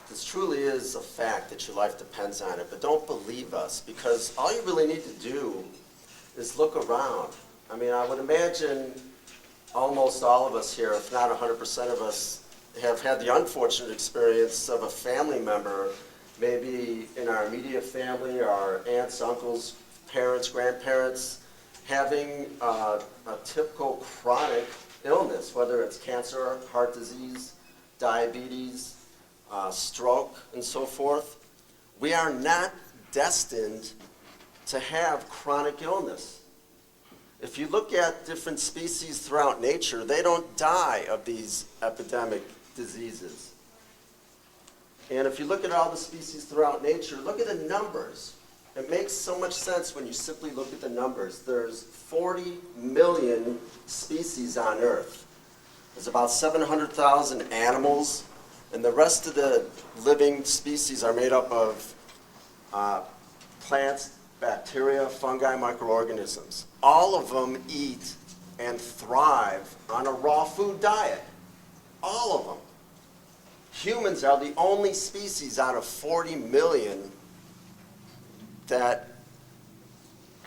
this truly is a fact that your life depends on it. But don't believe us, because all you really need to do is look around. I mean, I would imagine almost all of us here, if not 100% of us, have had the unfortunate experience of a family member, maybe in our immediate family, our aunts, uncles, parents, grandparents, having a typical chronic illness, whether it's cancer, heart disease, diabetes, stroke, and so forth. We are not destined to have chronic illness. If you look at different species throughout nature, they don't die of these epidemic diseases. And if you look at all the species throughout nature, look at the numbers. It makes so much sense when you simply look at the numbers. There's 40 million species on Earth. There's about 700,000 animals, and the rest of the living species are made up of plants, bacteria, fungi, microorganisms. All of them eat and thrive on a raw food diet. All of them. Humans are the only species out of 40 million that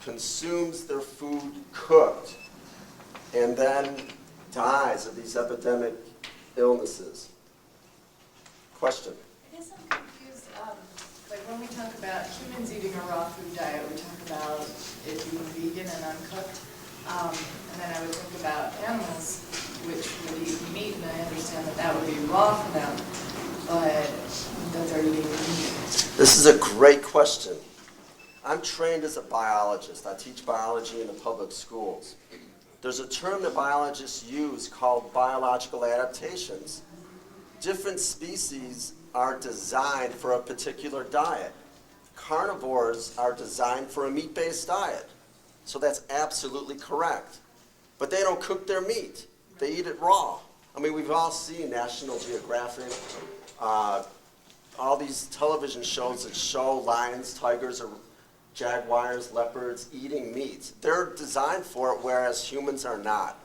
consumes their food cooked and then dies of these epidemic illnesses. Question? I guess I'm confused. Like when we talk about humans eating a raw food diet, we talk about it being vegan and uncooked. And then I would think about animals, which would eat meat, and I understand that that would be raw for them, but that they're eating meat. This is a great question. I'm trained as a biologist. I teach biology in the public schools. There's a term that biologists use called biological adaptations. Different species are designed for a particular diet. Carnivores are designed for a meat-based diet. So that's absolutely correct. But they don't cook their meat. They eat it raw. I mean, we've all seen National Geographic, all these television shows that show lions, tigers, or jaguars, leopards eating meat. They're designed for it, whereas humans are not.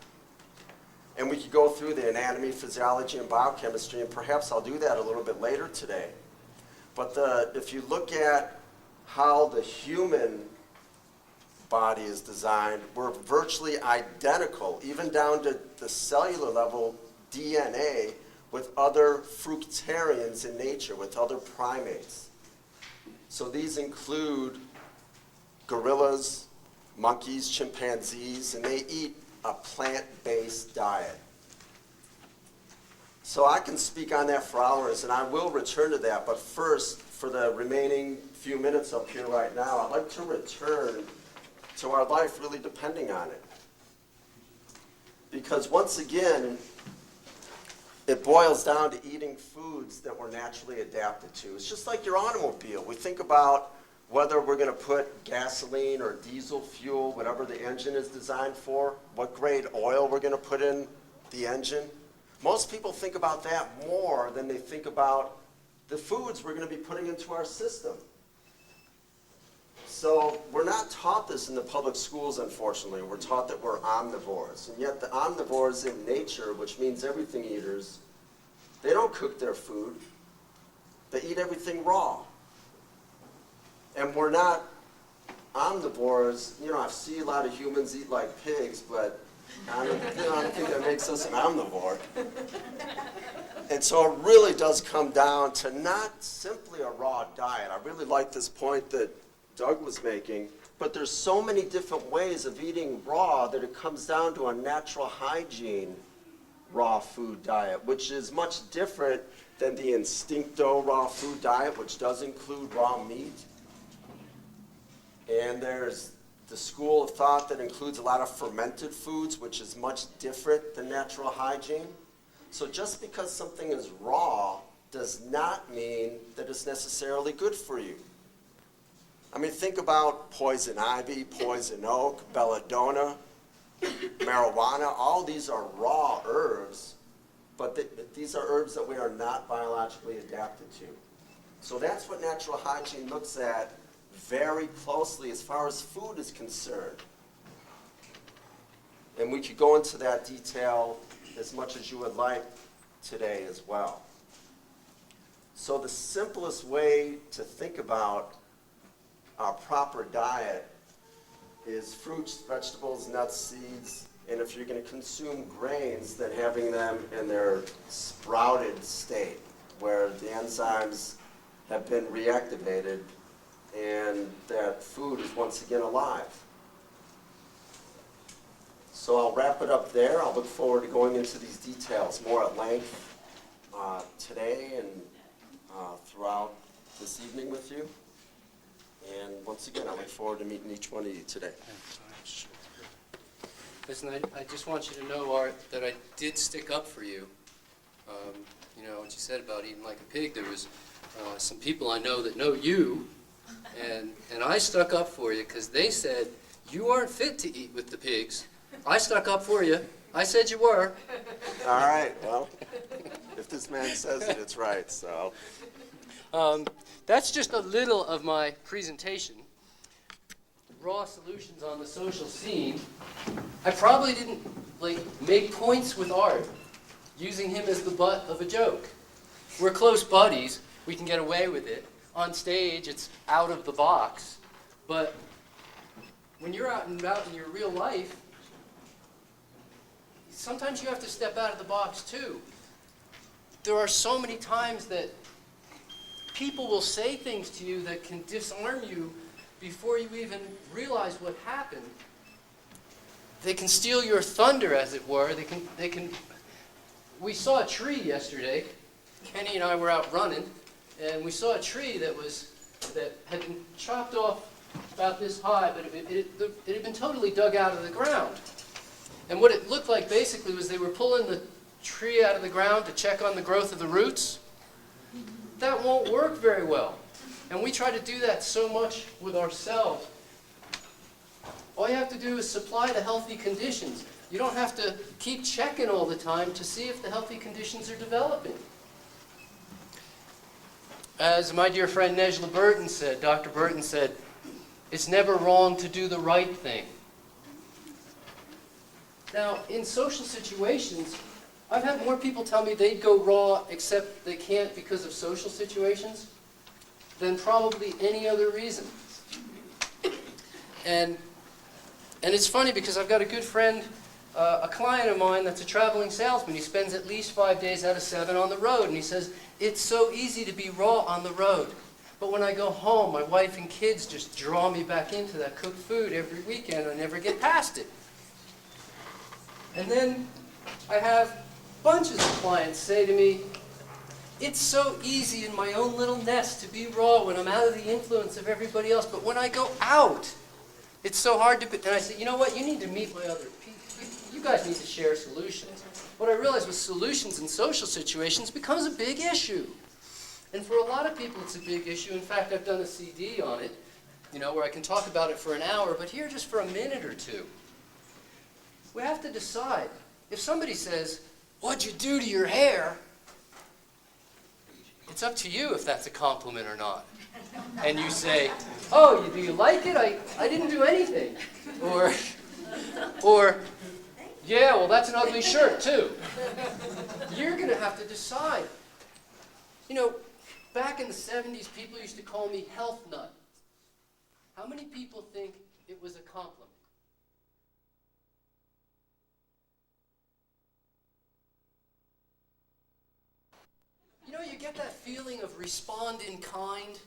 And we could go through the anatomy, physiology, and biochemistry, and perhaps I'll do that a little bit later today. But if you look at how the human body is designed, we're virtually identical, even down to the cellular level DNA, with other fructarians in nature, with other primates. So these include gorillas, monkeys, chimpanzees, and they eat a plant-based diet. So I can speak on that for hours, and I will return to that. But first, for the remaining few minutes up here right now, I'd like to return to our life really depending on it. Because once again, it boils down to eating foods that we're naturally adapted to. It's just like your automobile. We think about whether we're going to put gasoline or diesel fuel, whatever the engine is designed for, what grade oil we're going to put in the engine. Most people think about that more than they think about the foods we're going to be putting into our system. So we're not taught this in the public schools, unfortunately. We're taught that we're omnivores. And yet the omnivores in nature, which means everything eaters, they don't cook their food. They eat everything raw. And we're not omnivores. You know, I see a lot of humans eat like pigs, but I don't think that makes us an omnivore. And so it really does come down to not simply a raw diet. I really like this point that Doug was making, but there's so many different ways of eating raw that it comes down to a natural hygiene raw food diet, which is much different than the instincto raw food diet, which does include raw meat. And there's the school of thought that includes a lot of fermented foods, which is much different than natural hygiene. So just because something is raw does not mean that it's necessarily good for you. I mean, think about poison ivy, poison oak, belladonna, marijuana. All these are raw herbs, but these are herbs that we are not biologically adapted to. So that's what natural hygiene looks at very closely as far as food is concerned. And we could go into that detail as much as you would like today as well. So the simplest way to think about our proper diet is fruits, vegetables, nuts, seeds, and if you're going to consume grains, then having them in their sprouted state, where the enzymes have been reactivated and that food is once again alive. So I'll wrap it up there. I'll look forward to going into these details more at length today and throughout this evening with you. And once again, I look forward to meeting each one of you today. Listen, I just want you to know, Art, that I did stick up for you. You know, what you said about eating like a pig, there was some people I know that know you, and I stuck up for you because they said you aren't fit to eat with the pigs. I stuck up for you. I said you were. All right, well, if this man says it, it's right, so. That's just a little of my presentation. Raw solutions on the social scene. I probably didn't make points with Art, using him as the butt of a joke. We're close buddies. We can get away with it. On stage, it's out of the box. But when you're out and about in your real life, sometimes you have to step out of the box too. There are so many times that people will say things to you that can disarm you before you even realize what happened. They can steal your thunder, as it were. They can. We saw a tree yesterday. Kenny and I were out running, and we saw a tree that had been chopped off about this high, but it had been totally dug out of the ground. And what it looked like basically was they were pulling the tree out of the ground to check on the growth of the roots. That won't work very well. And we try to do that so much with ourselves. All you have to do is supply the healthy conditions. You don't have to keep checking all the time to see if the healthy conditions are developing. As my dear friend Nejla Burton said, Dr. Burton said, it's never wrong to do the right thing. Now, in social situations, I've had more people tell me they'd go raw except they can't because of social situations than probably any other reason. And it's funny because I've got a good friend, a client of mine that's a traveling salesman. He spends at least 5 days out of 7 on the road, and he says, it's so easy to be raw on the road. But when I go home, my wife and kids just draw me back into that cooked food every weekend. I never get past it. And then I have bunches of clients say to me, it's so easy in my own little nest to be raw when I'm out of the influence of everybody else, but when I go out, it's so hard to be. And I say, you know what, you need to meet my other people. You guys need to share solutions. What I realized was solutions in social situations becomes a big issue. And for a lot of people, it's a big issue. In fact, I've done a CD on it, you know, where I can talk about it for an hour, but here just for a minute or two. We have to decide. If somebody says, what'd you do to your hair? It's up to you if that's a compliment or not. And you say, oh, do you like it? I didn't do anything. Or, yeah, well, that's an ugly shirt, too. You're going to have to decide. You know, back in the 70s, people used to call me health nut. How many people think it was a compliment? You know, you get that feeling of respond in kind.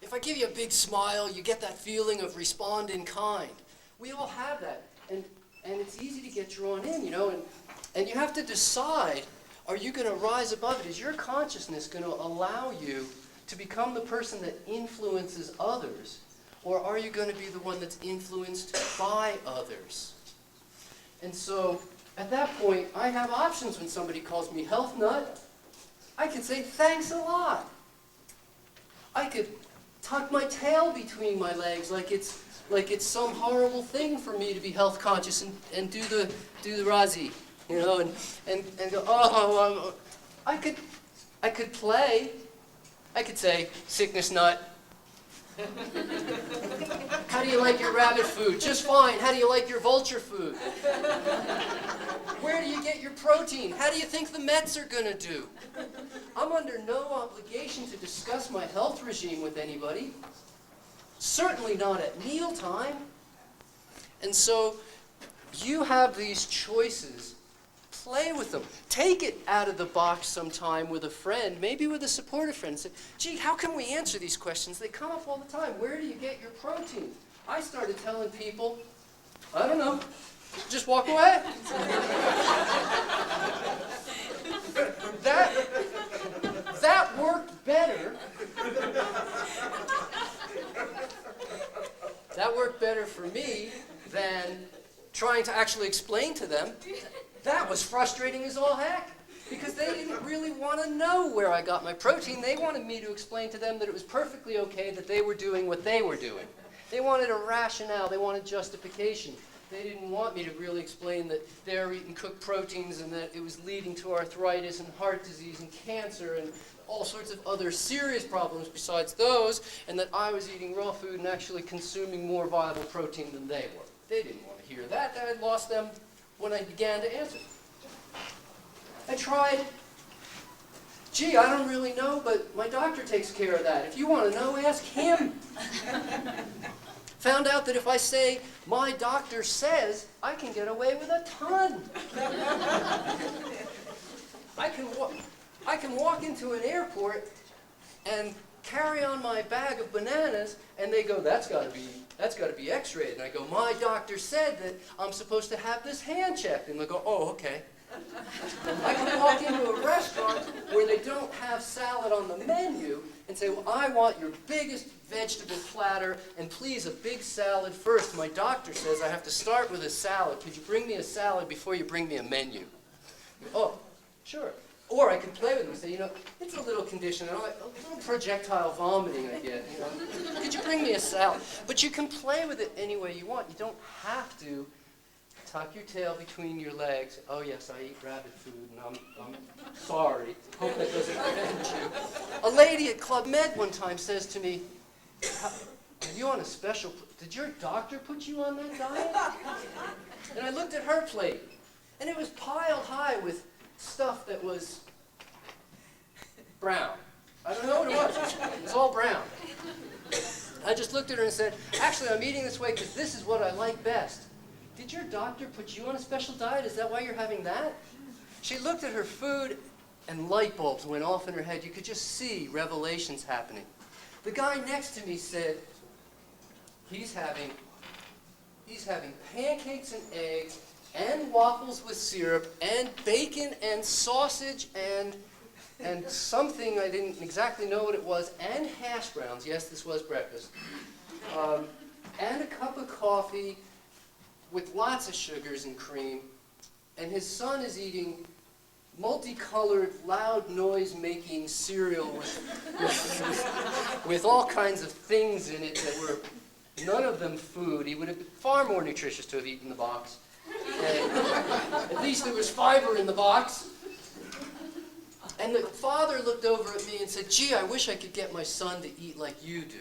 If I give you a big smile, you get that feeling of respond in kind. We all have that, and it's easy to get drawn in, you know, and you have to decide, are you going to rise above it? Is your consciousness going to allow you to become the person that influences others, or are you going to be the one that's influenced by others? And so, at that point, I have options when somebody calls me health nut. I could say, thanks a lot. I could tuck my tail between my legs like it's some horrible thing for me to be health conscious and do the Razi, you know, and go, oh, I could play. I could say, sickness nut. How do you like your rabbit food? Just fine. How do you like your vulture food? Where do you get your protein? How do you think the Mets are going to do? I'm under no obligation to discuss my health regime with anybody. Certainly not at mealtime. And so you have these choices. Play with them. Take it out of the box sometime with a friend, maybe with a supportive friend. Say, gee, how can we answer these questions? They come up all the time. Where do you get your protein? I started telling people, I don't know. Just walk away. That worked better. That worked better for me than trying to actually explain to them. That was frustrating as all heck, because they didn't really want to know where I got my protein. They wanted me to explain to them that it was perfectly okay that they were doing what they were doing. They wanted a rationale. They wanted justification. They didn't want me to really explain that they're eating cooked proteins and that it was leading to arthritis and heart disease and cancer and all sorts of other serious problems besides those, and that I was eating raw food and actually consuming more viable protein than they were. They didn't want to hear that. I had lost them when I began to answer. I tried. Gee, I don't really know, but my doctor takes care of that. If you want to know, ask him. Found out that if I say, my doctor says, I can get away with a ton. I can walk into an airport and carry on my bag of bananas, and they go, that's got to be x-rayed. And I go, my doctor said that I'm supposed to have this hand checked. And they go, oh, okay. I can walk into a restaurant where they don't have salad on the menu and say, well, I want your biggest vegetable platter, and please, a big salad first. My doctor says I have to start with a salad. Could you bring me a salad before you bring me a menu? Oh, sure. Or I could play with them and say, you know, it's a little condition, a little projectile vomiting I get, you know. Could you bring me a salad? But you can play with it any way you want. You don't have to tuck your tail between your legs. Oh yes, I eat rabbit food, and I'm sorry. Hope that doesn't offend you. A lady at Club Med one time says to me, are you on a special, did your doctor put you on that diet? And I looked at her plate, and it was piled high with stuff that was brown. I don't know what it was. It was all brown. I just looked at her and said, actually, I'm eating this way because this is what I like best. Did your doctor put you on a special diet? Is that why you're having that? She looked at her food, and light bulbs went off in her head. You could just see revelations happening. The guy next to me said, he's having pancakes and eggs, and waffles with syrup, and bacon, and sausage, and something, I didn't exactly know what it was, and hash browns. Yes, this was breakfast. And a cup of coffee with lots of sugars and cream. And his son is eating multicolored, loud noise-making cereal with all kinds of things in it that were none of them food. He would have been far more nutritious to have eaten the box. And at least there was fiber in the box. And the father looked over at me and said, gee, I wish I could get my son to eat like you do.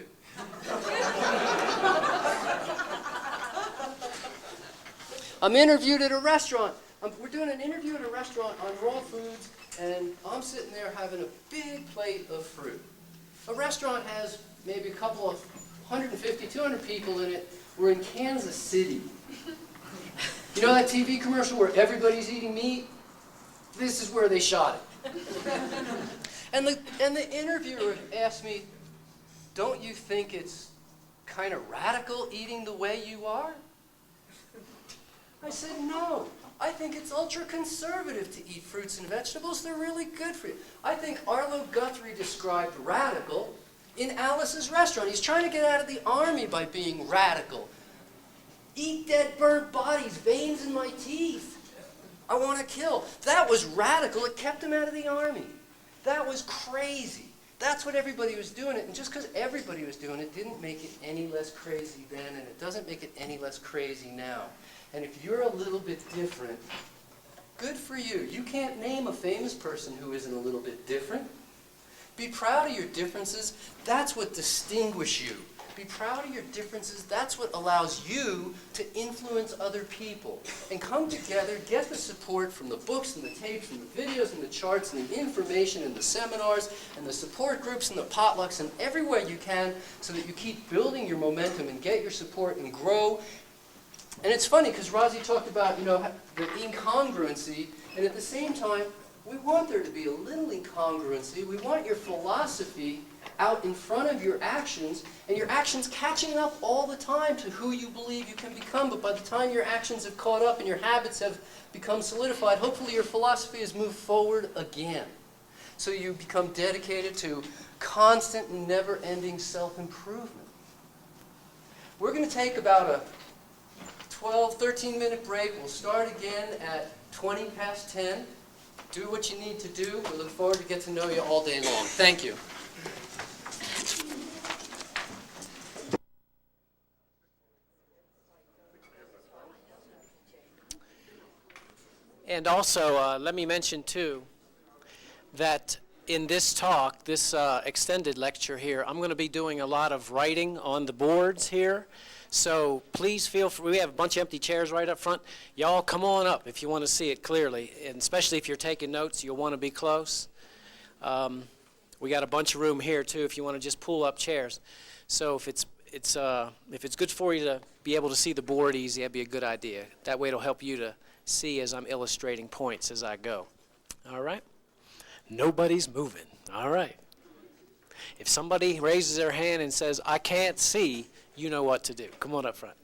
I'm interviewed at a restaurant. We're doing an interview at a restaurant on raw foods, and I'm sitting there having a big plate of fruit. A restaurant has maybe a couple of 150, 200 people in it. We're in Kansas City. You know that TV commercial where everybody's eating meat? This is where they shot it. And the interviewer asked me, don't you think it's kind of radical eating the way you are? I said, no. I think it's ultra-conservative to eat fruits and vegetables. They're really good for you. I think Arlo Guthrie described radical in Alice's Restaurant. He's trying to get out of the army by being radical. Eat dead, burnt bodies, veins in my teeth. I want to kill. That was radical. It kept him out of the army. That was crazy. That's what everybody was doing it. And just because everybody was doing it didn't make it any less crazy then, and it doesn't make it any less crazy now. And if you're a little bit different, good for you. You can't name a famous person who isn't a little bit different. Be proud of your differences. That's what distinguishes you. Be proud of your differences. That's what allows you to influence other people. And come together, get the support from the books and the tapes and the videos and the charts and the information and the seminars and the support groups and the potlucks and everywhere you can so that you keep building your momentum and get your support and grow. And it's funny because Razi talked about, you know, the incongruency, and at the same time, we want there to be a little incongruency. We want your philosophy out in front of your actions, and your actions catching up all the time to who you believe you can become. But by the time your actions have caught up and your habits have become solidified, hopefully your philosophy has moved forward again. So you become dedicated to constant, never-ending self-improvement. We're going to take about a 12, 13-minute break. We'll start again at 20 past 10. Do what you need to do. We look forward to get to know you all day long. Thank you. And also, let me mention, too, that in this talk, this extended lecture here, I'm going to be doing a lot of writing on the boards here. So please feel free. We have a bunch of empty chairs right up front. Y'all come on up if you want to see it clearly. And especially if you're taking notes, you'll want to be close. We got a bunch of room here, too, if you want to just pull up chairs. So if it's good for you to be able to see the board easy, that'd be a good idea. That way it'll help you to see as I'm illustrating points as I go. All right? Nobody's moving. All right. If somebody raises their hand and says, I can't see, you know what to do. Come on up front.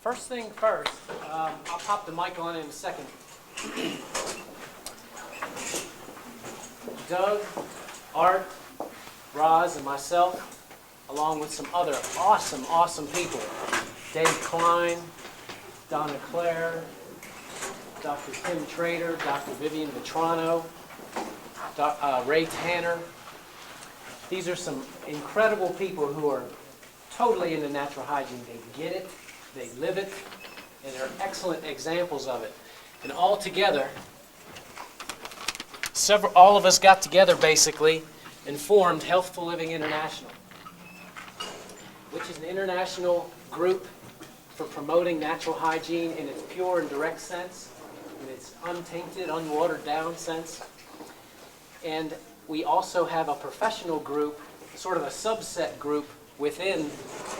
First thing first, I'll pop the mic on in a second. Doug, Art, Roz, and myself, along with some other awesome people. Dave Klein, Donna Claire, Dr. Tim Trader, Dr. Vivian Vetrano, Ray Tanner. These are some incredible people who are totally into natural hygiene. They get it, they live it, and they're excellent examples of it. And all together, all of us got together basically and formed Healthful Living International, which is an international group for promoting natural hygiene in its pure and direct sense, in its untainted, unwatered down sense. And we also have a professional group, sort of a subset group within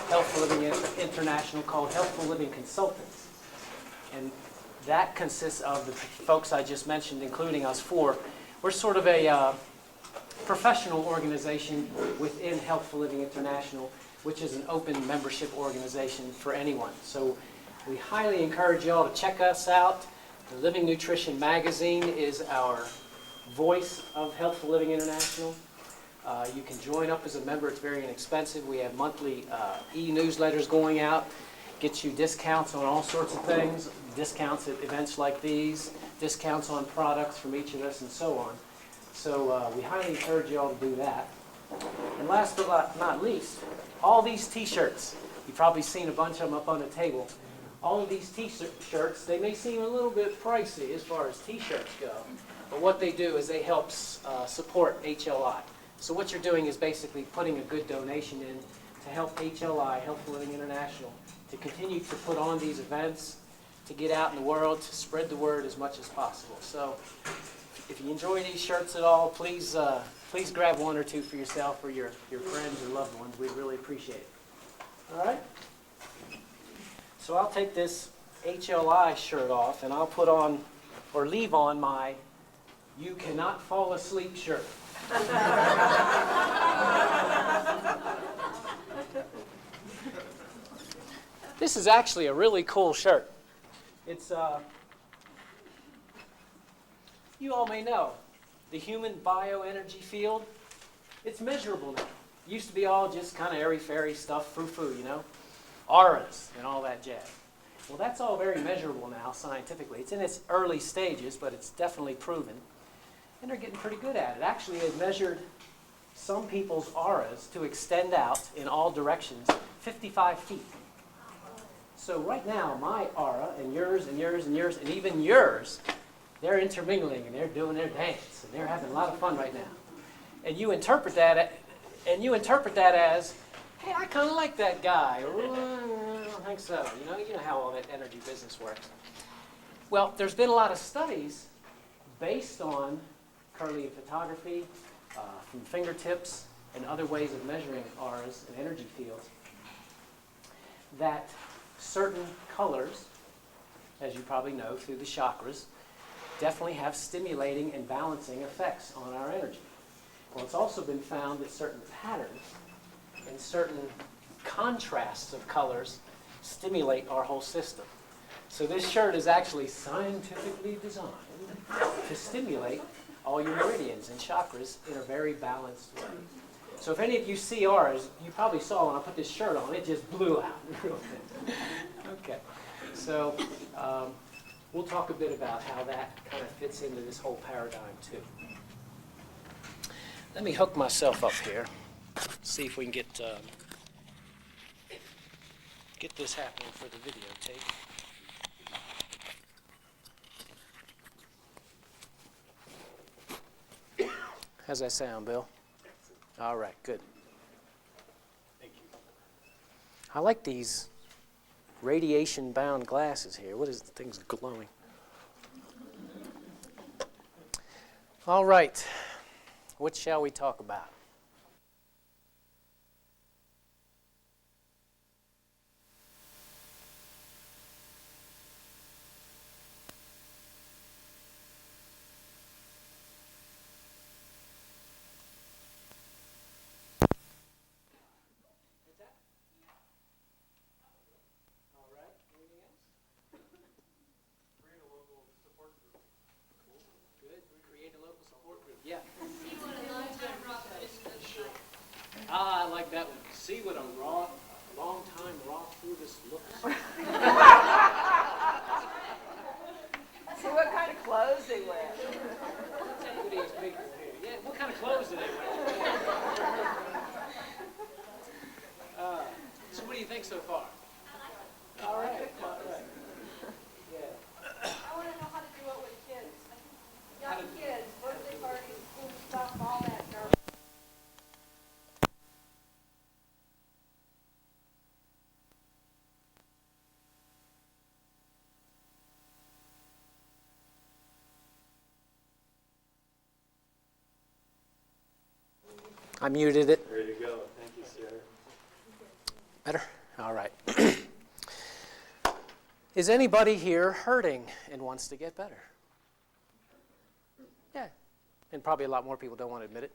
Healthful Living International called Healthful Living Consultants. And that consists of the folks I just mentioned, including us four. We're sort of a professional organization within Healthful Living International, which is an open membership organization for anyone. So we highly encourage you all to check us out. The Living Nutrition magazine is our voice of Healthful Living International. You can join up as a member. It's very inexpensive. We have monthly e-newsletters going out, get you discounts on all sorts of things, discounts at events like these, discounts on products from each of us, and so on. So we highly encourage you all to do that. And last but not least, all these t-shirts. You've probably seen a bunch of them up on the table. All of these t-shirts, they may seem a little bit pricey as far as t-shirts go, but what they do is they help support HLI. So what you're doing is basically putting a good donation in to help HLI, Healthful Living International, to continue to put on these events, to get out in the world, to spread the word as much as possible. So if you enjoy these shirts at all, please grab one or two for yourself or your friends or loved ones. We'd really appreciate it. All right? So I'll take this HLI shirt off and I'll put on or leave on my You Cannot Fall Asleep shirt. This is actually a really cool shirt. It's, you all may know, the human bioenergy field, it's measurable now. It used to be all just kind of airy-fairy stuff, frou-frou, you know? Auras and all that jazz. Well, that's all very measurable now scientifically. It's in its early stages, but it's definitely proven. And they're getting pretty good at it. Actually, they've measured some people's auras to extend out in all directions 55 feet. So right now, my aura and yours and yours and yours and even yours, they're intermingling and they're doing their dance and they're having a lot of fun right now. And you interpret that as, hey, I kind of like that guy. Or, I don't think so. You know how all that energy business works. Well, there's been a lot of studies based on Kirlian photography, from fingertips and other ways of measuring auras and energy fields, that certain colors, as you probably know through the chakras, definitely have stimulating and balancing effects on our energy. Well, it's also been found that certain patterns and certain contrasts of colors stimulate our whole system. So this shirt is actually scientifically designed to stimulate all your meridians and chakras in a very balanced way. So if any of you see ours, you probably saw when I put this shirt on, it just blew out real quick. Okay, so we'll talk a bit about how that kind of fits into this whole paradigm too. Let me hook myself up here, see if we can get this happening for the videotape. How's that sound, Bill? All right, good. Thank you. I like these radiation-bound glasses here. What is the thing's glowing? All right, what shall we talk about? Yeah. Ah, I like that one. See what a long time raw through this looks. See what kind of clothes they wear. Look at these people here. Yeah, what kind of clothes do they wear? So what do you think so far? All right. All right. Yeah. I want to know how to do it with kids. Young kids, birthday parties, school stuff, all that garbage. I muted it. There you go. Thank you, sir. Better? All right. Is anybody here hurting and wants to get better? Yeah. And probably a lot more people don't want to admit it.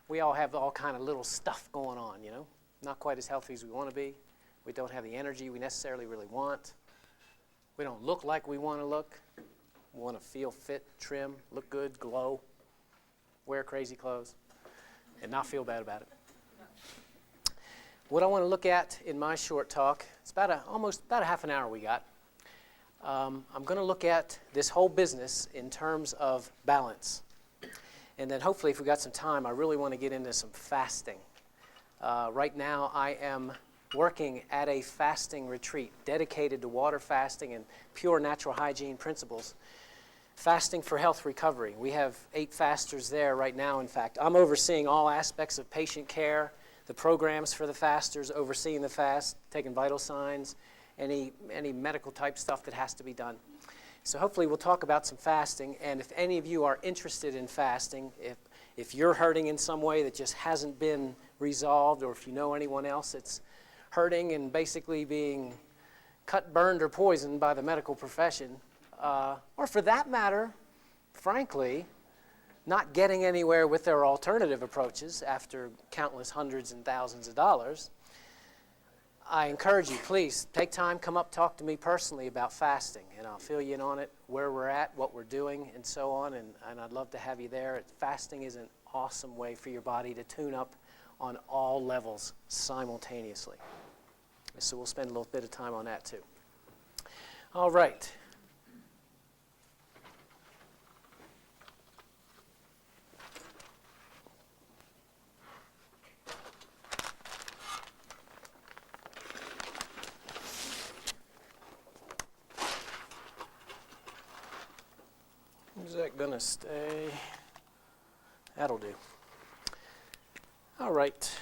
We all have all kind of little stuff going on, you know. Not quite as healthy as we want to be. We don't have the energy we necessarily really want. We don't look like we want to look. We want to feel fit, trim, look good, glow, wear crazy clothes, and not feel bad about it. What I want to look at in my short talk, it's almost about a half an hour we got. I'm going to look at this whole business in terms of balance. And then hopefully if we got some time, I really want to get into some fasting. Right now I am working at a fasting retreat dedicated to water fasting and pure natural hygiene principles. Fasting for health recovery. We have 8 fasters there right now, in fact. I'm overseeing all aspects of patient care, the programs for the fasters, overseeing the fast, taking vital signs, any medical type stuff that has to be done. So hopefully we'll talk about some fasting, and if any of you are interested in fasting, if you're hurting in some way that just hasn't been resolved, or if you know anyone else that's hurting and basically being cut, burned, or poisoned by the medical profession, or for that matter, frankly, not getting anywhere with their alternative approaches after countless hundreds and thousands of dollars, I encourage you, please, take time, come up, talk to me personally about fasting, and I'll fill you in on it, where we're at, what we're doing, and so on, and I'd love to have you there. Fasting is an awesome way for your body to tune up on all levels simultaneously. So we'll spend a little bit of time on that too. All right. Is that gonna stay? That'll do. All right.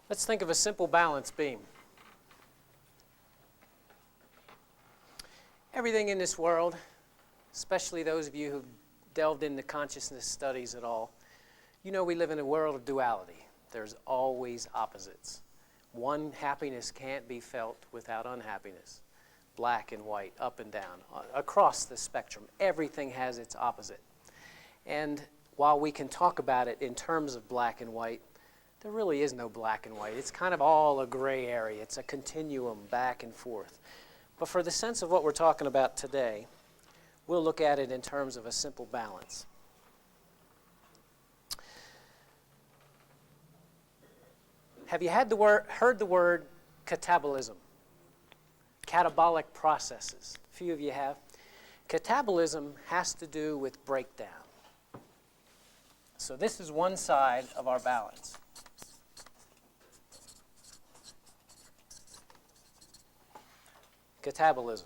Let's think of a simple balance beam. Everything in this world, especially those of you who've delved into consciousness studies at all, you know we live in a world of duality. there's always opposites. One happiness can't be felt without unhappiness. Black and white, up and down, across the spectrum. Everything has its opposite. And while we can talk about it in terms of black and white, there really is no black and white. It's kind of all a gray area. It's a continuum back and forth. But for the sense of what we're talking about today, we'll look at it in terms of a simple balance. Have you heard the word catabolism? Catabolic processes. A few of you have. Catabolism has to do with breakdown. So this is one side of our balance. Catabolism.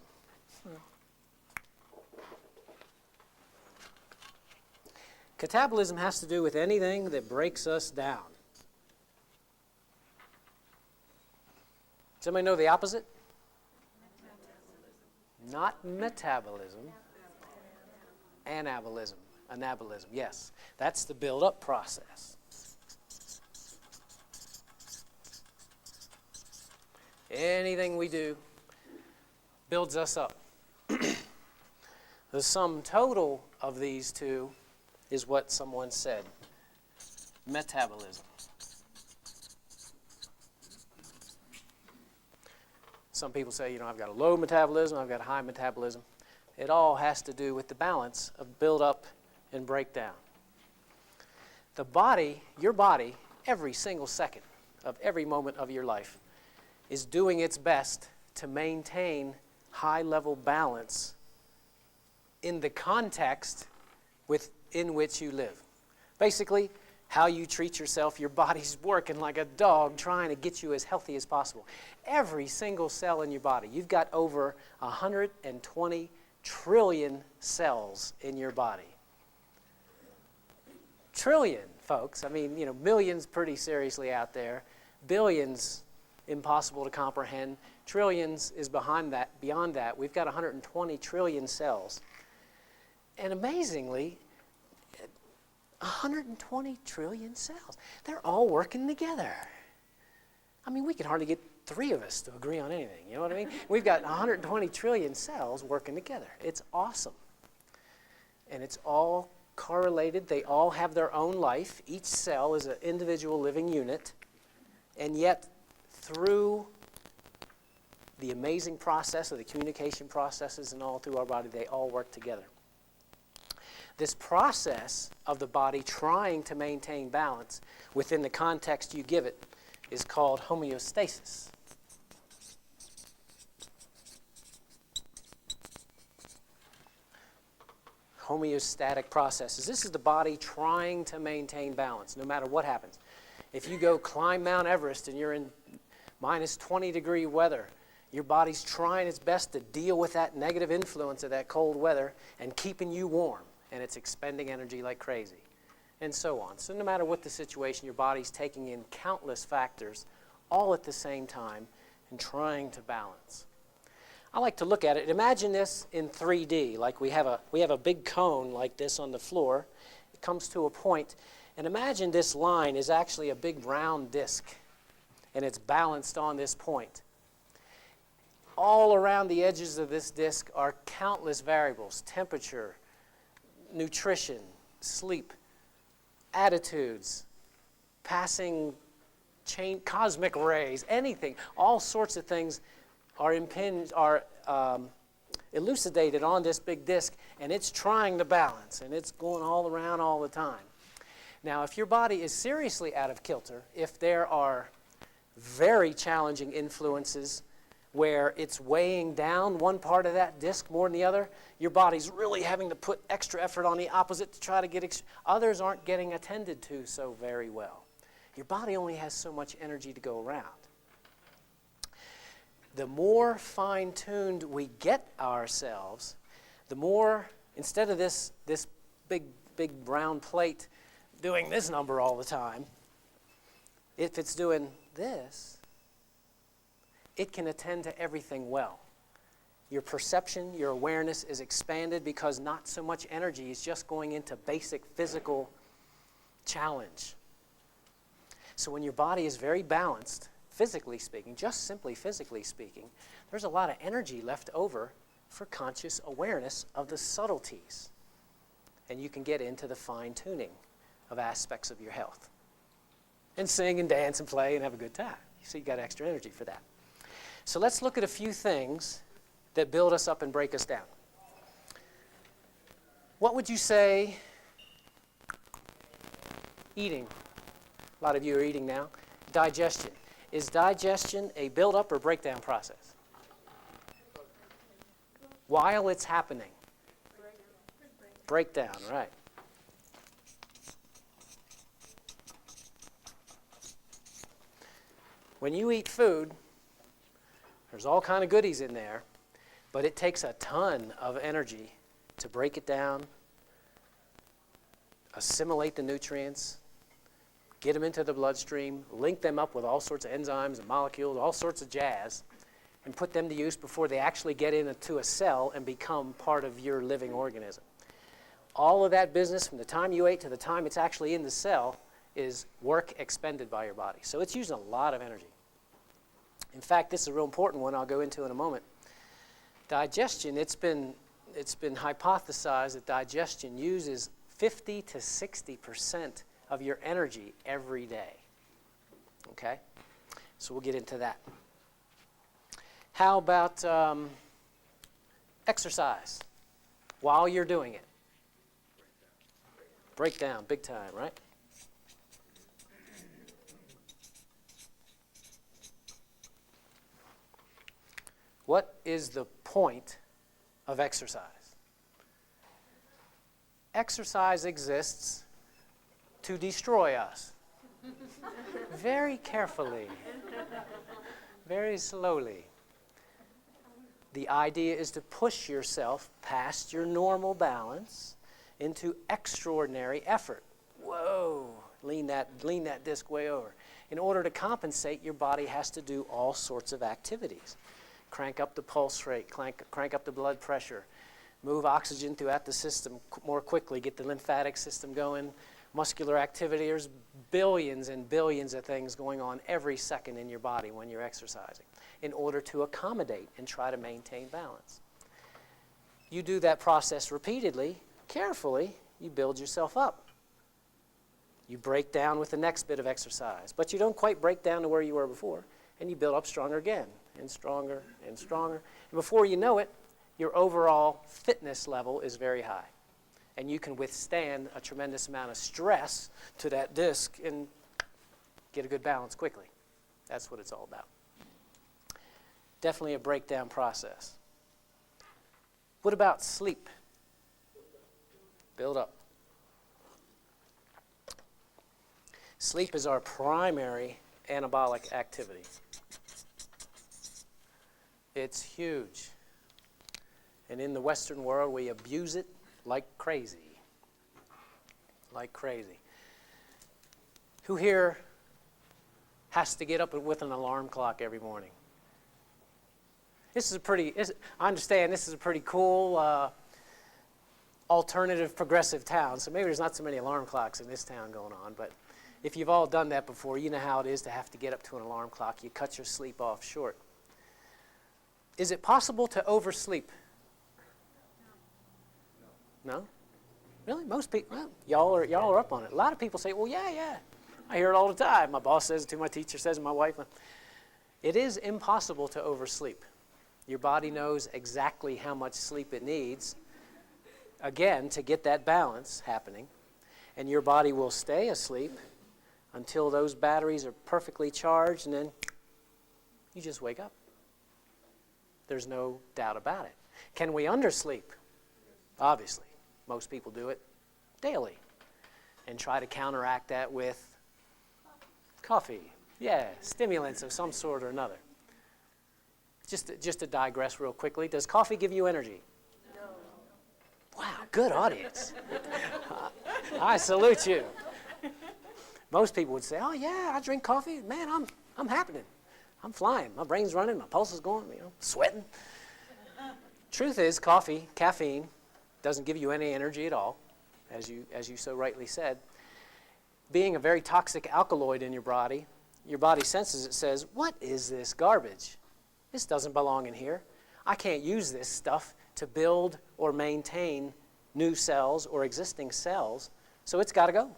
Catabolism has to do with anything that breaks us down. Does anybody know the opposite? Not metabolism. Anabolism. Anabolism, yes. That's the build-up process. Anything we do builds us up. The sum total of these two is what someone said, metabolism. Some people say, you know, I've got a low metabolism, I've got a high metabolism. It all has to do with the balance of build-up and breakdown. The body, your body, every single second of every moment of your life is doing its best to maintain high-level balance in the context within which you live. Basically, how you treat yourself, your body's working like a dog trying to get you as healthy as possible. Every single cell in your body, you've got over 120 trillion cells in your body. Trillion, folks. I mean, you know, millions pretty seriously out there. Billions, impossible to comprehend. Trillions is beyond that. We've got 120 trillion cells. And amazingly, 120 trillion cells. They're all working together. I mean, we can hardly get 3 of us to agree on anything. You know what I mean? We've got 120 trillion cells working together. It's awesome. And it's all correlated. They all have their own life. Each cell is an individual living unit. And yet, through the amazing process of the communication processes and all through our body, they all work together. This process of the body trying to maintain balance within the context you give it is called homeostasis. Homeostatic processes. This is the body trying to maintain balance no matter what happens. If you go climb Mount Everest and you're in minus 20 degree weather, your body's trying its best to deal with that negative influence of that cold weather and keeping you warm. And it's expending energy like crazy, and so on. So no matter what the situation, your body's taking in countless factors all at the same time and trying to balance. I like to look at it. Imagine this in 3D, like we have a big cone like this on the floor. It comes to a point, and imagine this line is actually a big round disc, and it's balanced on this point. All around the edges of this disc are countless variables: temperature, nutrition, sleep, attitudes, passing cosmic rays, anything. All sorts of things are elucidated on this big disc, and it's trying to balance, and it's going all around all the time. Now, if your body is seriously out of kilter, if there are very challenging influences where it's weighing down one part of that disc more than the other, your body's really having to put extra effort on the opposite to try to get others aren't getting attended to so very well. Your body only has so much energy to go around. The more fine-tuned we get ourselves, the more, instead of this big brown plate doing this number all the time, if it's doing this, it can attend to everything well. Your perception, your awareness is expanded because not so much energy is just going into basic physical challenge. So when your body is very balanced, physically speaking, just simply physically speaking, there's a lot of energy left over for conscious awareness of the subtleties. And you can get into the fine-tuning of aspects of your health. And sing and dance and play and have a good time. So you got extra energy for that. So let's look at a few things that build us up and break us down. What would you say eating? A lot of you are eating now. Digestion. Is digestion a build-up or breakdown process? While it's happening. Breakdown, right. When you eat food, there's all kind of goodies in there, but it takes a ton of energy to break it down, assimilate the nutrients, get them into the bloodstream, link them up with all sorts of enzymes and molecules, all sorts of jazz, and put them to use before they actually get into a cell and become part of your living organism. All of that business from the time you ate to the time it's actually in the cell is work expended by your body. So it's using a lot of energy. In fact, this is a real important one I'll go into in a moment. Digestion, it's been hypothesized that digestion uses 50 to 60% of your energy every day. Okay? So we'll get into that. How about exercise while you're doing it? Breakdown, big time, right? What is the point of exercise? Exercise exists to destroy us. Very carefully, very slowly. The idea is to push yourself past your normal balance into extraordinary effort. Whoa, lean that disc way over. In order to compensate, your body has to do all sorts of activities. Crank up the pulse rate, crank up the blood pressure, move oxygen throughout the system more quickly, get the lymphatic system going, muscular activity. There's billions and billions of things going on every second in your body when you're exercising in order to accommodate and try to maintain balance. You do that process repeatedly, carefully, you build yourself up. You break down with the next bit of exercise, but you don't quite break down to where you were before, and you build up stronger again, and stronger and stronger. And before you know it, your overall fitness level is very high. And you can withstand a tremendous amount of stress to that disc and get a good balance quickly. That's what it's all about. Definitely a breakdown process. What about sleep? Build up. Sleep is our primary anabolic activity. It's huge. And in the Western world, we abuse it like crazy. Like crazy. Who here has to get up with an alarm clock every morning? I understand this is a pretty cool alternative progressive town, so maybe there's not so many alarm clocks in this town going on, but if you've all done that before, you know how it is to have to get up to an alarm clock. You cut your sleep off short. Is it possible to oversleep? No? Really? Most people, well, y'all are up on it. A lot of people say, well, yeah. I hear it all the time. My boss says it to my teacher, says it to my wife. It is impossible to oversleep. Your body knows exactly how much sleep it needs, again, to get that balance happening. And your body will stay asleep until those batteries are perfectly charged, and then you just wake up. There's no doubt about it. Can we undersleep? Obviously. Most people do it daily and try to counteract that with coffee. Yeah, stimulants of some sort or another. Just to digress real quickly, does coffee give you energy? No. Wow, good audience. I salute you. Most people would say, oh yeah, I drink coffee. Man, I'm happening. I'm flying. My brain's running. My pulse is going, sweating. Truth is, caffeine, doesn't give you any energy at all, as you so rightly said. being a very toxic alkaloid in your body senses it, says, what is this garbage? This doesn't belong in here. I can't use this stuff to build or maintain new cells or existing cells, so it's got to go.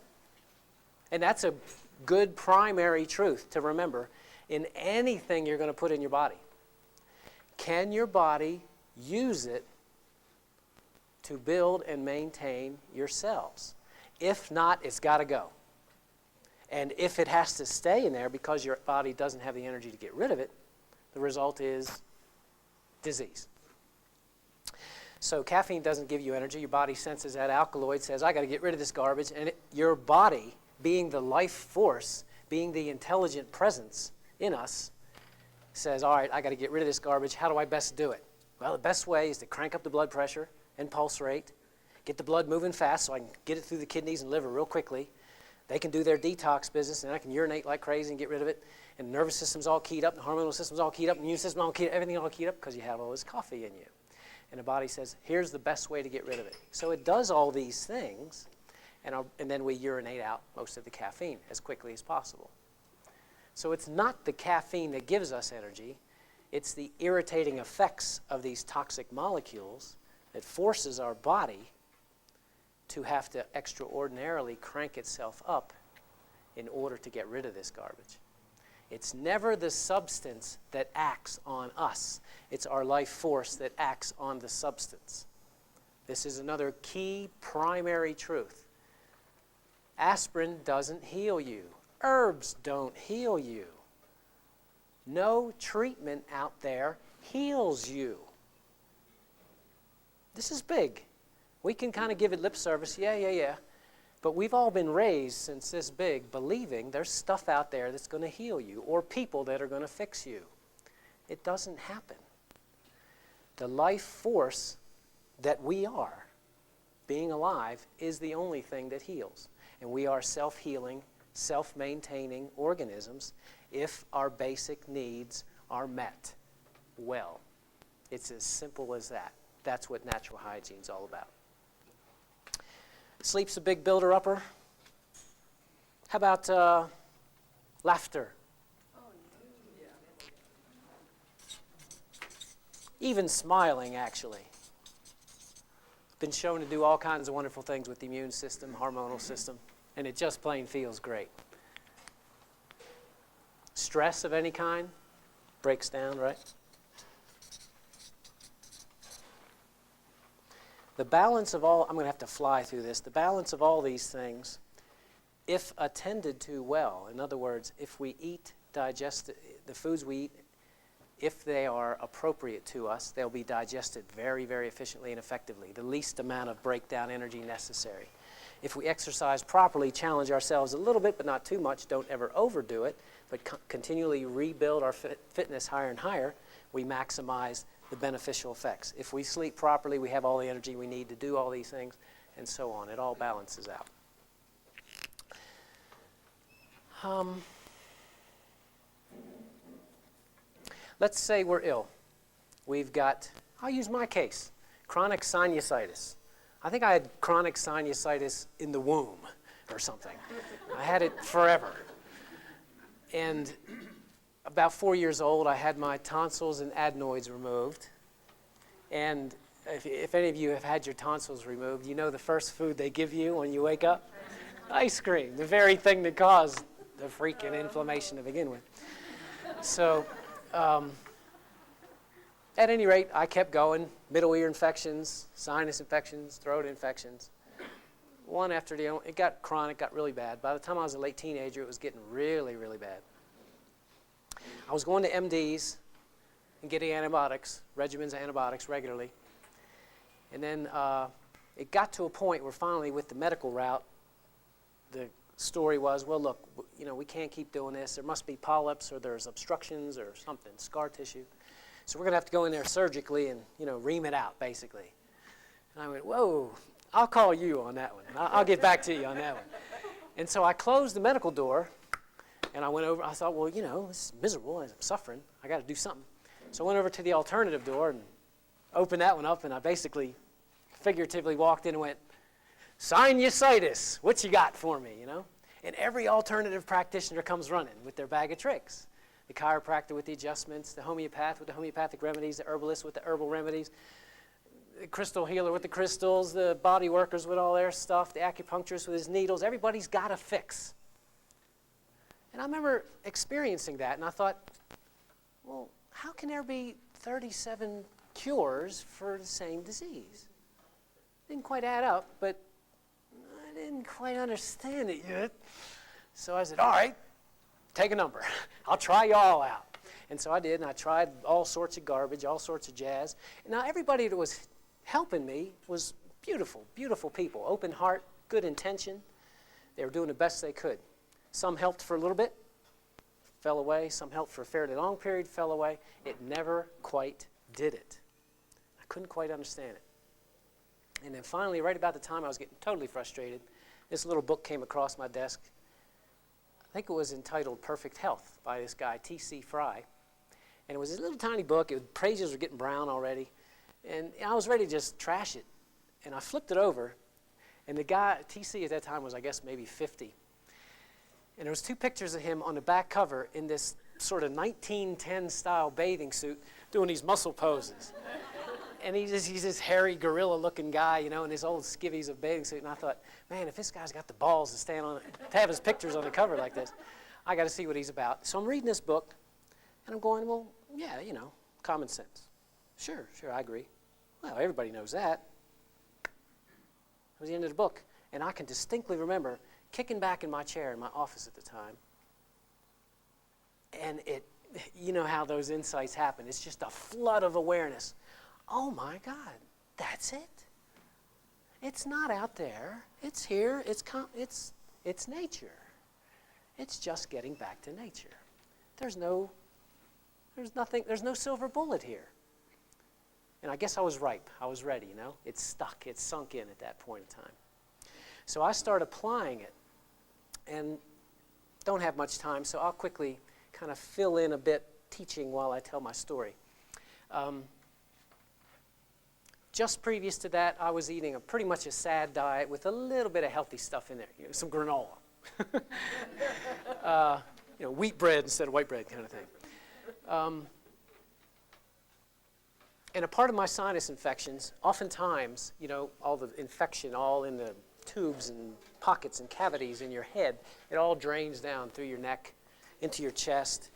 And that's a good primary truth to remember in anything you're going to put in your body. Can your body use it to build and maintain your cells? If not, it's got to go. And if it has to stay in there because your body doesn't have the energy to get rid of it, the result is disease. So caffeine doesn't give you energy. Your body senses that alkaloid, says, I got to get rid of this garbage. And your body, being the life force, being the intelligent presence in us, says, all right, I got to get rid of this garbage. How do I best do it? Well, the best way is to crank up the blood pressure and pulse rate, get the blood moving fast so I can get it through the kidneys and liver real quickly. They can do their detox business, and I can urinate like crazy and get rid of it. And the nervous system's all keyed up, the hormonal system's all keyed up, the immune system's all keyed up, everything all keyed up because you have all this coffee in you. And the body says, here's the best way to get rid of it. So it does all these things, and then we urinate out most of the caffeine as quickly as possible. So it's not the caffeine that gives us energy. It's the irritating effects of these toxic molecules that forces our body to have to extraordinarily crank itself up in order to get rid of this garbage. It's never the substance that acts on us. It's our life force that acts on the substance. This is another key primary truth. Aspirin doesn't heal you. Herbs don't heal you. No treatment out there heals you. This is big. We can kind of give it lip service, yeah. But we've all been raised since this big believing there's stuff out there that's going to heal you or people that are going to fix you. It doesn't happen. The life force that we are, being alive, is the only thing that heals. And we are self-healing, self-maintaining organisms if our basic needs are met well. It's as simple as that. That's what natural hygiene is all about. Sleep's a big builder-upper. How about laughter? Even smiling, actually. Been shown to do all kinds of wonderful things with the immune system, hormonal system, and it just plain feels great. Stress of any kind breaks down, right? The balance of all, I'm going to have to fly through this, the balance of all these things, if attended to well, in other words, if we eat, digest the foods we eat, if they are appropriate to us, they'll be digested very, very efficiently and effectively, the least amount of breakdown energy necessary. If we exercise properly, challenge ourselves a little bit, but not too much, don't ever overdo it, but continually rebuild our fitness higher and higher, we maximize the beneficial effects. If we sleep properly, we have all the energy we need to do all these things, and so on. It all balances out. Let's say we're ill. We've got, I'll use my case, chronic sinusitis. I think I had chronic sinusitis in the womb or something. I had it forever. And about 4 years old, I had my tonsils and adenoids removed. And if any of you have had your tonsils removed, you know the first food they give you when you wake up? Ice cream, the very thing that caused the freaking inflammation to begin with. So, at any rate, I kept going. Middle ear infections, sinus infections, throat infections. One after the other. It got chronic, got really bad. By the time I was a late teenager, it was getting really, really bad. I was going to MDs and getting antibiotics, regimens of antibiotics regularly. And then it got to a point where finally with the medical route, the story was, well, look, we can't keep doing this. There must be polyps or there's obstructions or something, scar tissue. So we're going to have to go in there surgically and, ream it out, basically. And I went, whoa, I'll call you on that one. I'll get back to you on that one. And so I closed the medical door. And I went over, I thought, well, this is miserable, I'm suffering, I got to do something. So I went over to the alternative door and opened that one up, and I basically, figuratively walked in and went, sinusitis, what you got for me, And every alternative practitioner comes running with their bag of tricks. The chiropractor with the adjustments, the homeopath with the homeopathic remedies, the herbalist with the herbal remedies, the crystal healer with the crystals, the body workers with all their stuff, the acupuncturist with his needles. Everybody's got a fix. And I remember experiencing that, and I thought, well, how can there be 37 cures for the same disease? Didn't quite add up, but I didn't quite understand it yet. So I said, all right, take a number. I'll try you all out. And so I did, and I tried all sorts of garbage, all sorts of jazz. And now everybody that was helping me was beautiful, beautiful people, open heart, good intention. They were doing the best they could. Some helped for a little bit, fell away. Some helped for a fairly long period, fell away. It never quite did it. I couldn't quite understand it. And then finally, right about the time I was getting totally frustrated, this little book came across my desk. I think it was entitled Perfect Health by this guy, T.C. Fry. And it was this little tiny book. Pages were getting brown already. And I was ready to just trash it. And I flipped it over. And the guy, T.C. at that time was, I guess, maybe 50. And there was 2 pictures of him on the back cover in this sort of 1910 style bathing suit doing these muscle poses. And he's this hairy gorilla-looking guy, you know, in his old skivvies of bathing suit. And I thought, man, if this guy's got the balls to stand on it, to have his pictures on the cover like this, I got to see what he's about. So I'm reading this book, and I'm going, well, yeah, you know, common sense. Sure, I agree. Well, everybody knows that. It was the end of the book. And I can distinctly remember kicking back in my chair in my office at the time. And you know how those insights happen. It's just a flood of awareness. Oh my God, that's it. It's not out there. It's here. It's nature. It's just getting back to nature. There's no silver bullet here. And I guess I was ripe. I was ready, you know. It's stuck. It's sunk in at that point in time. So I started applying it, and don't have much time, so I'll quickly kind of fill in a bit teaching while I tell my story. Just previous to that, I was eating pretty much a sad diet with a little bit of healthy stuff in there, you know, some granola. You know, wheat bread instead of white bread kind of thing. And a part of my sinus infections, oftentimes, you know, all the infection all in the tubes and pockets and cavities in your head, it all drains down through your neck, into your chest,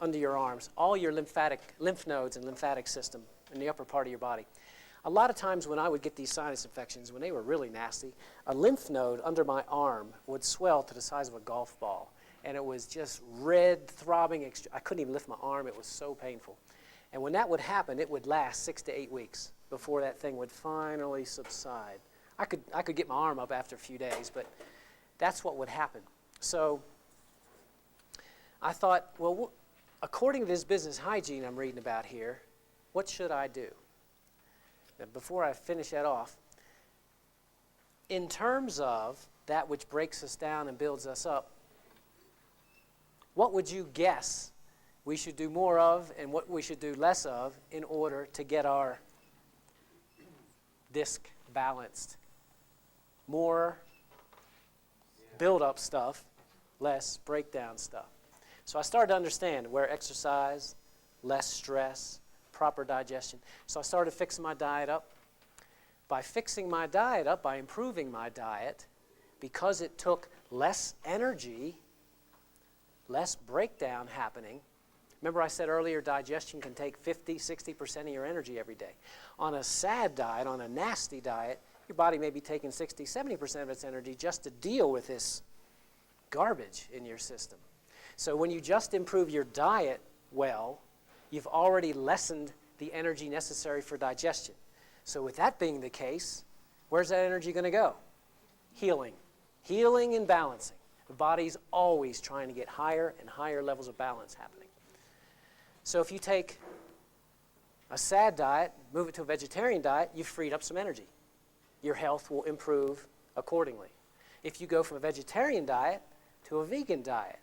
under your arms, all your lymph nodes and lymphatic system in the upper part of your body. A lot of times when I would get these sinus infections, when they were really nasty, a lymph node under my arm would swell to the size of a golf ball. And it was just red, throbbing. I couldn't even lift my arm. It was so painful. And when that would happen, it would last 6 to 8 weeks before that thing would finally subside. I could get my arm up after a few days, but that's what would happen. So I thought, well, according to this business hygiene I'm reading about here, what should I do? Now, before I finish that off, in terms of that which breaks us down and builds us up, what would you guess we should do more of and what we should do less of in order to get our disc balanced? More build-up stuff, less breakdown stuff. So I started to understand where exercise, less stress, proper digestion. So I started fixing my diet up. By fixing my diet up, by improving my diet, because it took less energy, less breakdown happening. Remember I said earlier, digestion can take 50, 60% of your energy every day. On a sad diet, on a nasty diet, your body may be taking 60, 70% of its energy just to deal with this garbage in your system. So when you just improve your diet well, you've already lessened the energy necessary for digestion. So with that being the case, where's that energy going to go? Healing. Healing and balancing. The body's always trying to get higher and higher levels of balance happening. So if you take a sad diet, move it to a vegetarian diet, you've freed up some energy. Your health will improve accordingly. If you go from a vegetarian diet to a vegan diet,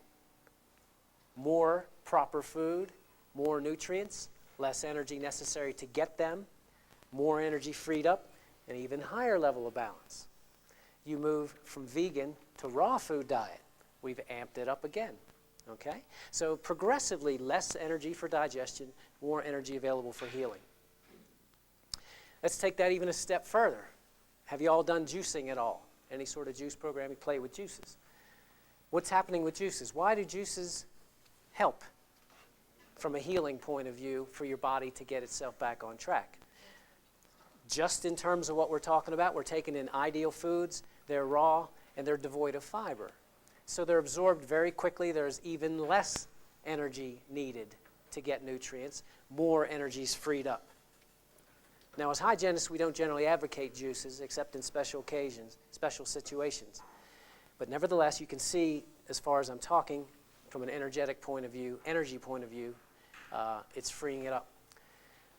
more proper food, more nutrients, less energy necessary to get them, more energy freed up, an even higher level of balance. You move from vegan to raw food diet. we've amped it up again. Okay? So progressively less energy for digestion, more energy available for healing. Let's take that even a step further. Have you all done juicing at all? Any sort of juice program? You play with juices. What's happening with juices? Why do juices help from a healing point of view for your body to get itself back on track? Just in terms of what we're talking about, we're taking in ideal foods, they're raw, and they're devoid of fiber. So they're absorbed very quickly. There's even less energy needed to get nutrients. More energy is freed up. Now, as hygienists, we don't generally advocate juices except in special occasions, special situations. But nevertheless, you can see, as far as I'm talking, from an energy point of view, it's freeing it up.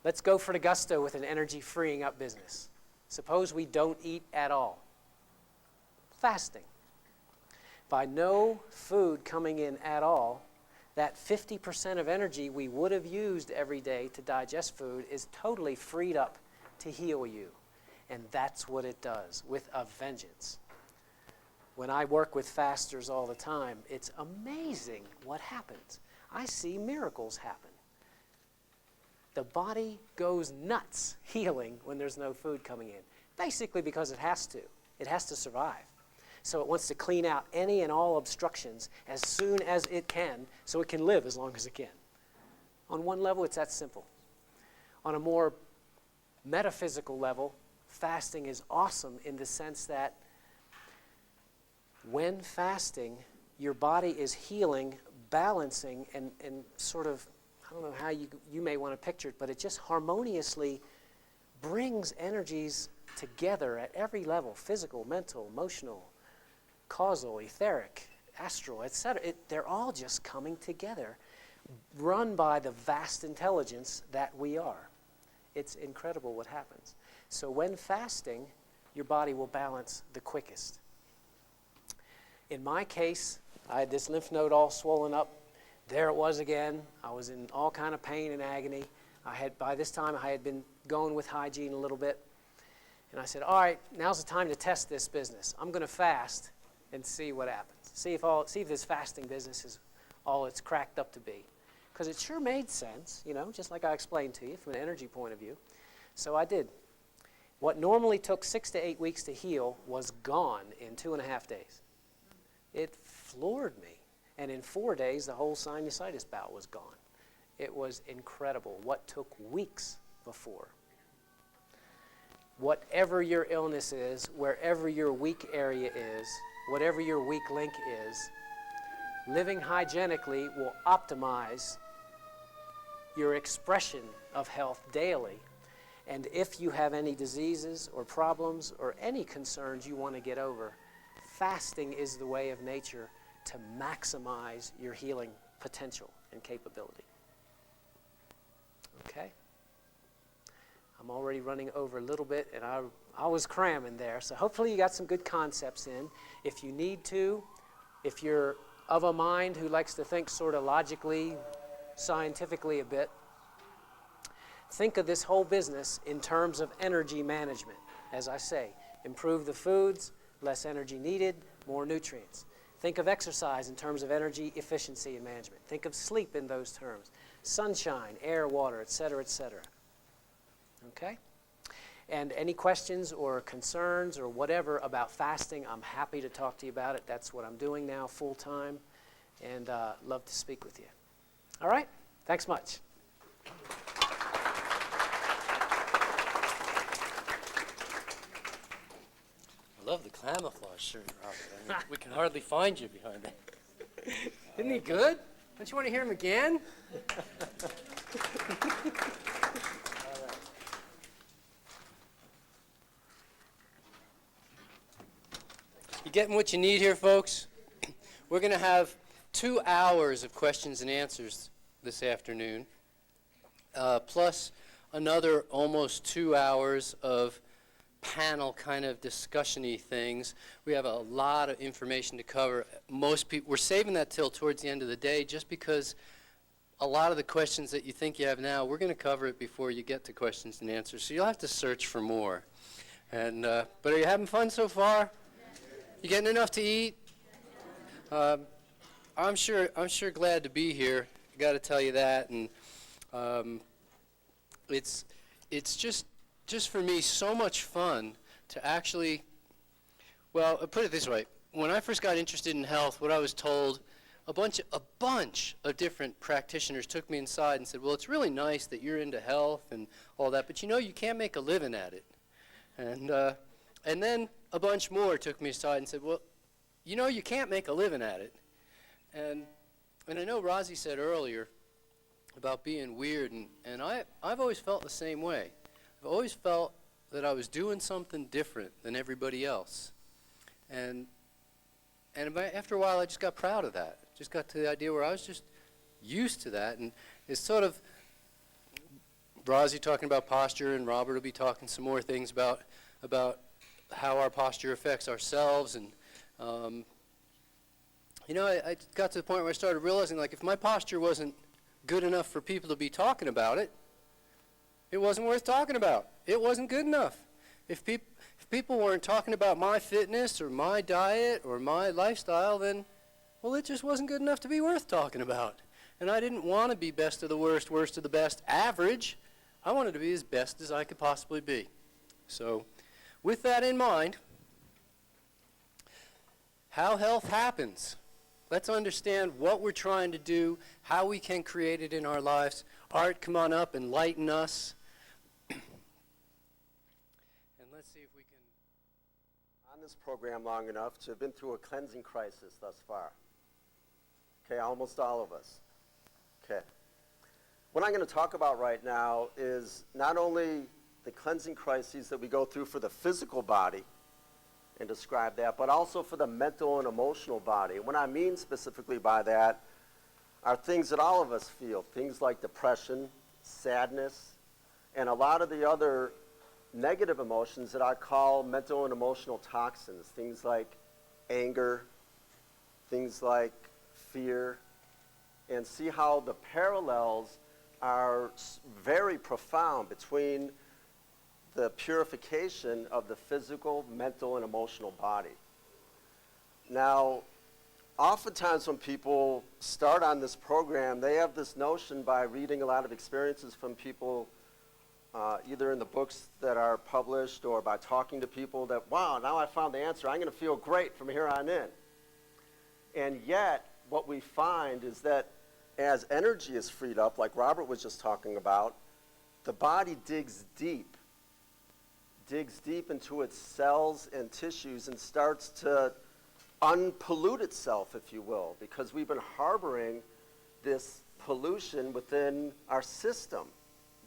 Let's go for the gusto with an energy freeing up business. Suppose we don't eat at all. Fasting. By no food coming in at all, that 50% of energy we would have used every day to digest food is totally freed up to heal you. And that's what it does with a vengeance. When I work with fasters all the time, it's amazing what happens. I see miracles happen. The body goes nuts healing when there's no food coming in, basically because it has to. It has to survive. So it wants to clean out any and all obstructions as soon as it can so it can live as long as it can. On one level, it's that simple. On a more metaphysical level, fasting is awesome in the sense that when fasting, your body is healing, balancing, and sort of, I don't know how you may want to picture it, but it just harmoniously brings energies together at every level, physical, mental, emotional, causal, etheric, astral, etc. They're all just coming together, run by the vast intelligence that we are. It's incredible what happens. So when fasting, your body will balance the quickest. In my case, I had this lymph node all swollen up. There it was again. I was in all kind of pain and agony. By this time, I had been going with hygiene a little bit. And I said, all right, now's the time to test this business. I'm going to fast and see what happens. See if this fasting business is all it's cracked up to be. Because it sure made sense, just like I explained to you from an energy point of view. So I did. What normally took 6 to 8 weeks to heal was gone in 2.5 days. It floored me. And in 4 days, the whole sinusitis bout was gone. It was incredible what took weeks before. Whatever your illness is, wherever your weak area is, whatever your weak link is, living hygienically will optimize your expression of health daily. And if you have any diseases or problems or any concerns you want to get over, fasting is the way of nature to maximize your healing potential and capability. Okay? I'm already running over a little bit, and I was cramming there. So hopefully you got some good concepts in. If you need to, if you're of a mind who likes to think sort of logically, scientifically a bit, think of this whole business in terms of energy management. As I say, improve the foods, less energy needed, more nutrients. Think of exercise in terms of energy efficiency and management. Think of sleep in those terms. Sunshine, air, water, etc., etc. Okay? And any questions or concerns or whatever about fasting, I'm happy to talk to you about it. That's what I'm doing now full time, and love to speak with you. All right? Thanks much. I love the camouflage shirt, Robert. I mean, we can hardly find you behind that. Isn't he good? Don't you want to hear him again? You getting what you need here, folks? We're going to have 2 hours of questions and answers this afternoon, plus another almost 2 hours of panel kind of discussion-y things. We have a lot of information to cover. Most people, we're saving that till towards the end of the day just because a lot of the questions that you think you have now, we're going to cover it before you get to questions and answers. So you'll have to search for more. And but are you having fun so far? You getting enough to eat? I'm sure glad to be here. I got to tell you that, and it's just for me so much fun to actually. Well, I'll put it this way: when I first got interested in health, what I was told, a bunch of different practitioners took me inside and said, "Well, it's really nice that you're into health and all that, but you know you can't make a living at it." And then a bunch more took me aside and said, "Well, you know you can't make a living at it." And I know Rozzy said earlier about being weird, and I've always felt the same way. I've always felt that I was doing something different than everybody else. And after a while, I just got proud of that. Just got to the idea where I was just used to that. And it's sort of Rozzy talking about posture, and Robert will be talking some more things about how our posture affects ourselves. And I got to the point where I started realizing, like, if my posture wasn't good enough for people to be talking about it, it wasn't worth talking about. It wasn't good enough. If people weren't talking about my fitness or my diet or my lifestyle, then, well, it just wasn't good enough to be worth talking about. And I didn't want to be best of the worst, worst of the best, average. I wanted to be as best as I could possibly be. So with that in mind, how health happens. Let's understand what we're trying to do, how we can create it in our lives. Art, come on up and lighten us. And let's see if we can... On this program long enough to have been through a cleansing crisis thus far. Okay, almost all of us. Okay. What I'm going to talk about right now is not only the cleansing crises that we go through for the physical body, and describe that, but also for the mental and emotional body. What I mean specifically by that are things that all of us feel, things like depression, sadness, and a lot of the other negative emotions that I call mental and emotional toxins, things like anger, things like fear, and see how the parallels are very profound between the purification of the physical, mental, and emotional body. Now, oftentimes when people start on this program, they have this notion by reading a lot of experiences from people, either in the books that are published or by talking to people, that, wow, now I found the answer. I'm going to feel great from here on in. And yet, what we find is that as energy is freed up, like Robert was just talking about, the body digs deep into its cells and tissues and starts to unpollute itself, if you will, because we've been harboring this pollution within our system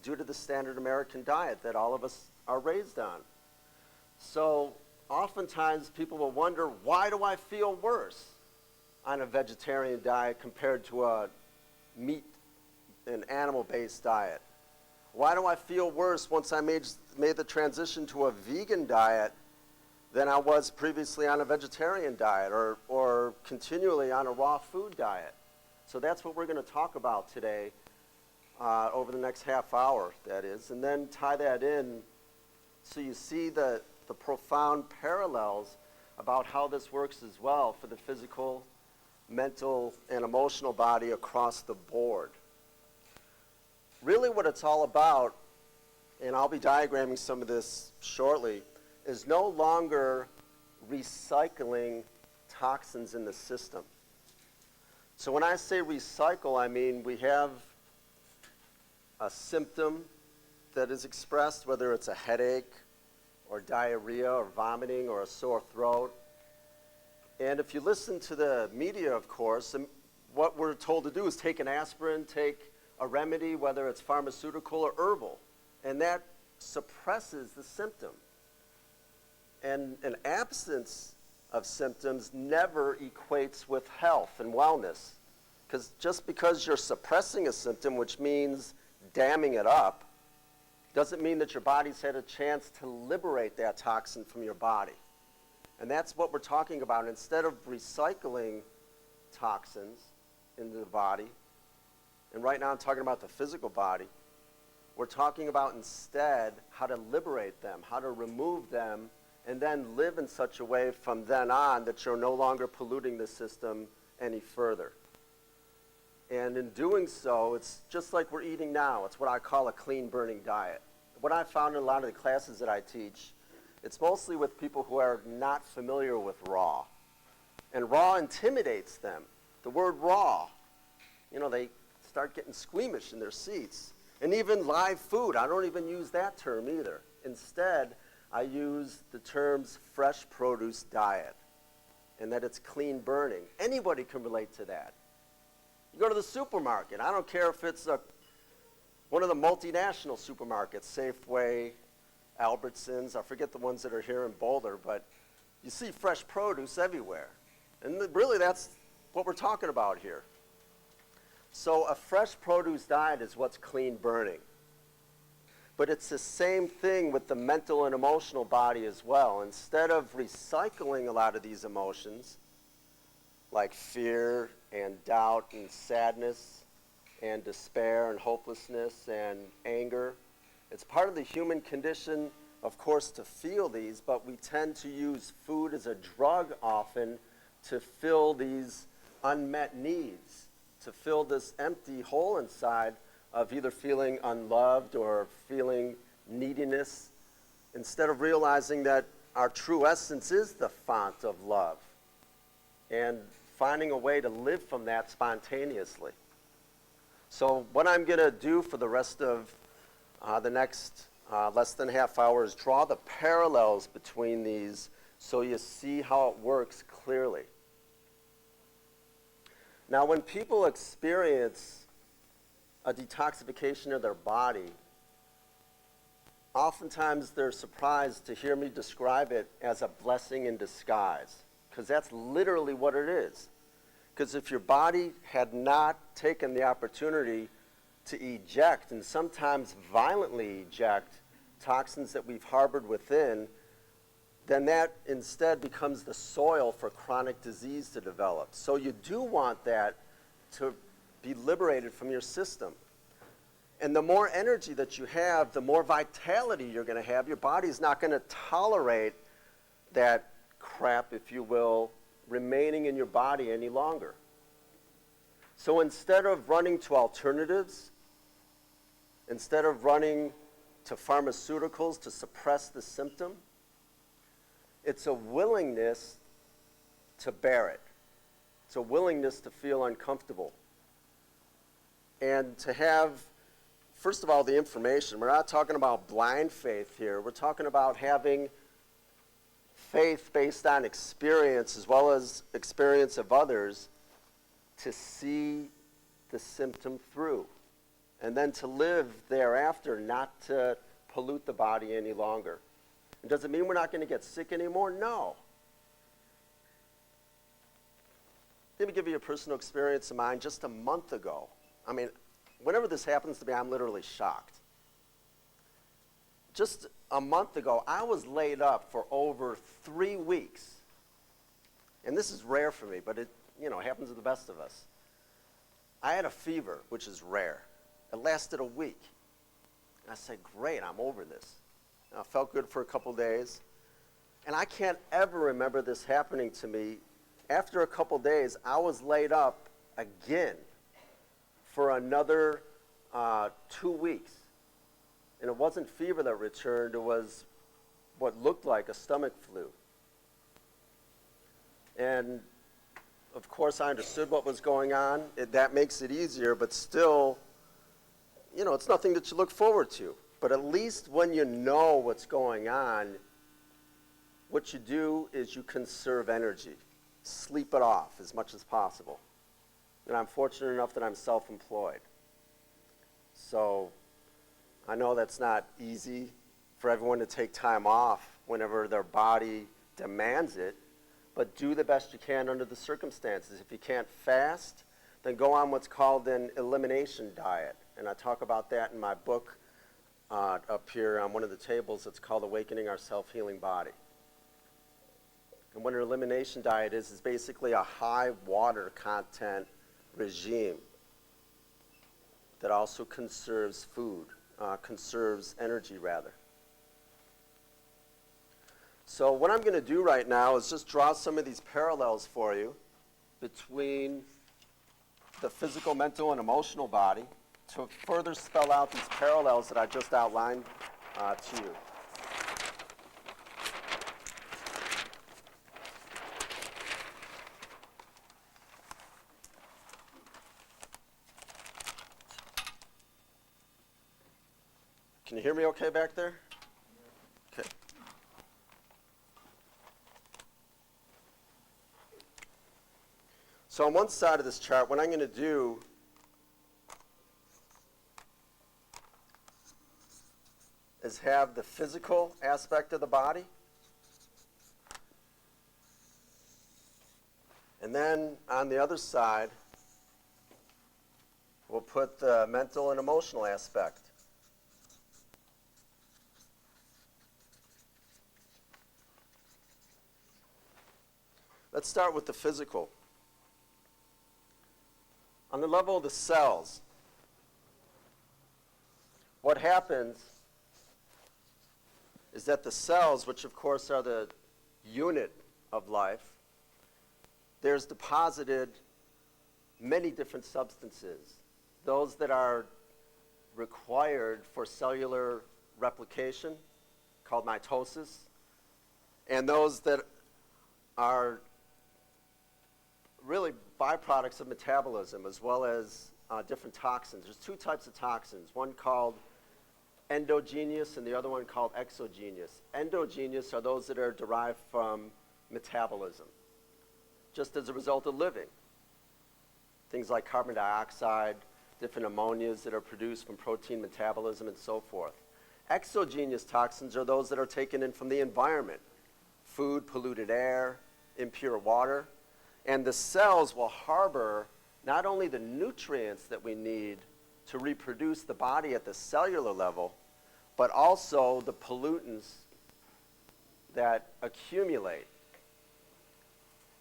due to the standard American diet that all of us are raised on. So oftentimes people will wonder, why do I feel worse on a vegetarian diet compared to a meat and animal-based diet? Why do I feel worse once I made the transition to a vegan diet than I was previously on a vegetarian diet or continually on a raw food diet? So that's what we're going to talk about today over the next half hour, that is, and then tie that in so you see the profound parallels about how this works as well for the physical, mental, and emotional body across the board. Really what it's all about, and I'll be diagramming some of this shortly, is no longer recycling toxins in the system. So when I say recycle, I mean we have a symptom that is expressed, whether it's a headache or diarrhea or vomiting or a sore throat. And if you listen to the media, of course, what we're told to do is take an aspirin, take a remedy, whether it's pharmaceutical or herbal, and that suppresses the symptom. And an absence of symptoms never equates with health and wellness, because just because you're suppressing a symptom, which means damming it up, doesn't mean that your body's had a chance to liberate that toxin from your body. And that's what we're talking about. Instead of recycling toxins into the body, and right now I'm talking about the physical body, we're talking about instead how to liberate them, how to remove them and then live in such a way from then on that you're no longer polluting the system any further. And in doing so, it's just like we're eating now. It's what I call a clean burning diet. What I found in a lot of the classes that I teach, it's mostly with people who are not familiar with raw. And raw intimidates them. The word raw, they start getting squeamish in their seats. And even live food, I don't even use that term either. Instead, I use the terms fresh produce diet, and that it's clean burning. Anybody can relate to that. You go to the supermarket. I don't care if it's one of the multinational supermarkets, Safeway, Albertsons, I forget the ones that are here in Boulder, but you see fresh produce everywhere. And really that's what we're talking about here. So a fresh produce diet is what's clean burning. But it's the same thing with the mental and emotional body as well. Instead of recycling a lot of these emotions, like fear and doubt and sadness and despair and hopelessness and anger, it's part of the human condition, of course, to feel these, but we tend to use food as a drug often to fill these unmet needs, to fill this empty hole inside of either feeling unloved or feeling neediness, instead of realizing that our true essence is the font of love and finding a way to live from that spontaneously. So what I'm going to do for the rest of the next less than half hour is draw the parallels between these so you see how it works clearly. Now, when people experience a detoxification of their body, oftentimes they're surprised to hear me describe it as a blessing in disguise, because that's literally what it is. Because if your body had not taken the opportunity to eject, and sometimes violently eject, toxins that we've harbored within, then that instead becomes the soil for chronic disease to develop. So you do want that to be liberated from your system. And the more energy that you have, the more vitality you're going to have. Your body's not going to tolerate that crap, if you will, remaining in your body any longer. So instead of running to alternatives, instead of running to pharmaceuticals to suppress the symptom, it's a willingness to bear it. It's a willingness to feel uncomfortable. And to have, first of all, the information. We're not talking about blind faith here. We're talking about having faith based on experience as well as experience of others to see the symptom through. And then to live thereafter, not to pollute the body any longer. And does it mean we're not going to get sick anymore? No. Let me give you a personal experience of mine just a month ago. I mean, whenever this happens to me, I'm literally shocked. Just a month ago, I was laid up for over 3 weeks. And this is rare for me, but it happens to the best of us. I had a fever, which is rare. It lasted a week. And I said, great, I'm over this. And I felt good for a couple days. And I can't ever remember this happening to me. After a couple days, I was laid up again for another 2 weeks. And it wasn't fever that returned, it was what looked like a stomach flu. And of course, I understood what was going on. That makes it easier, but still, it's nothing that you look forward to. But at least when you know what's going on, what you do is you conserve energy. Sleep it off as much as possible. And I'm fortunate enough that I'm self-employed. So I know that's not easy for everyone to take time off whenever their body demands it, but do the best you can under the circumstances. If you can't fast, then go on what's called an elimination diet. And I talk about that in my book up here on one of the tables. It's called Awakening Our Self-Healing Body. And what an elimination diet is basically a high water content regime that also conserves food, conserves energy rather. So what I'm going to do right now is just draw some of these parallels for you between the physical, mental, and emotional body to further spell out these parallels that I just outlined to you. Can you hear me okay back there? Okay. So on one side of this chart, what I'm going to do is have the physical aspect of the body. And then on the other side, we'll put the mental and emotional aspect. Let's start with the physical. On the level of the cells, what happens is that the cells, which of course are the unit of life, there's deposited many different substances. Those that are required for cellular replication, called mitosis, and those that are really byproducts of metabolism, as well as different toxins. There's two types of toxins, one called endogenous and the other one called exogenous. Endogenous are those that are derived from metabolism, just as a result of living. Things like carbon dioxide, different ammonias that are produced from protein metabolism, and so forth. Exogenous toxins are those that are taken in from the environment, food, polluted air, impure water. And the cells will harbor not only the nutrients that we need to reproduce the body at the cellular level, but also the pollutants that accumulate.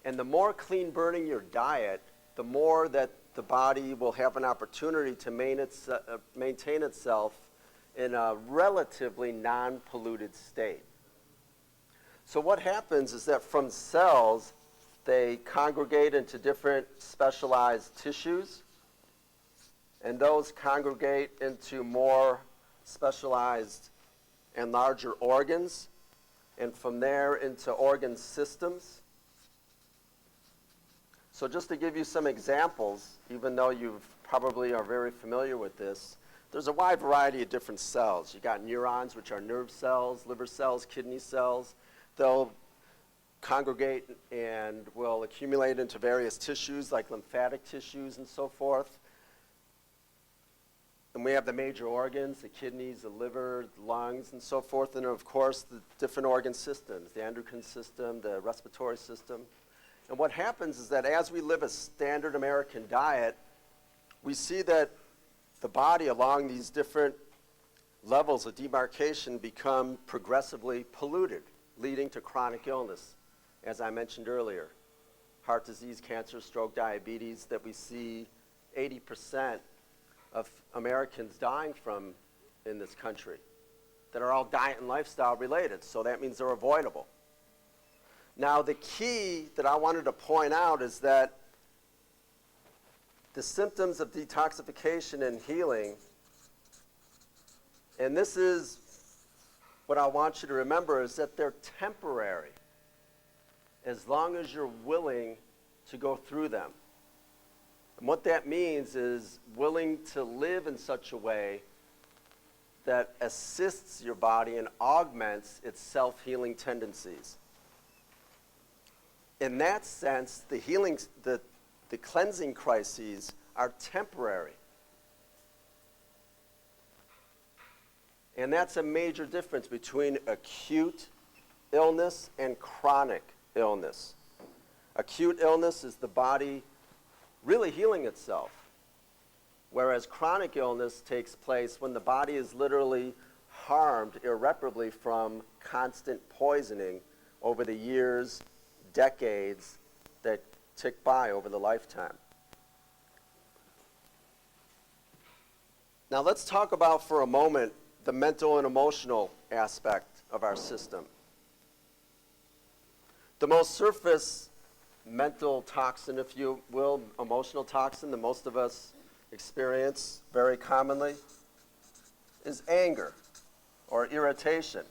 And the more clean burning your diet, the more that the body will have an opportunity to maintain itself in a relatively non-polluted state. So what happens is that from cells, they congregate into different specialized tissues, and those congregate into more specialized and larger organs, and from there into organ systems. So just to give you some examples, even though you probably are very familiar with this, there's a wide variety of different cells. You got neurons, which are nerve cells, liver cells, kidney cells. They'll congregate and will accumulate into various tissues like lymphatic tissues and so forth. And we have the major organs, the kidneys, the liver, the lungs, and so forth. And of course, the different organ systems, the endocrine system, the respiratory system. And what happens is that as we live a standard American diet, we see that the body along these different levels of demarcation become progressively polluted, leading to chronic illness. As I mentioned earlier, heart disease, cancer, stroke, diabetes, that we see 80% of Americans dying from in this country, that are all diet and lifestyle related, so that means they're avoidable. Now, the key that I wanted to point out is that the symptoms of detoxification and healing, and this is what I want you to remember, is that they're temporary, as long as you're willing to go through them. And what that means is willing to live in such a way that assists your body and augments its self-healing tendencies. In that sense, the cleansing crises are temporary. And that's a major difference between acute illness and chronic illness. Acute illness is the body really healing itself, whereas chronic illness takes place when the body is literally harmed irreparably from constant poisoning over the years, decades that tick by over the lifetime. Now let's talk about for a moment the mental and emotional aspect of our system. The most surface mental toxin, if you will, emotional toxin that most of us experience very commonly is anger or irritation.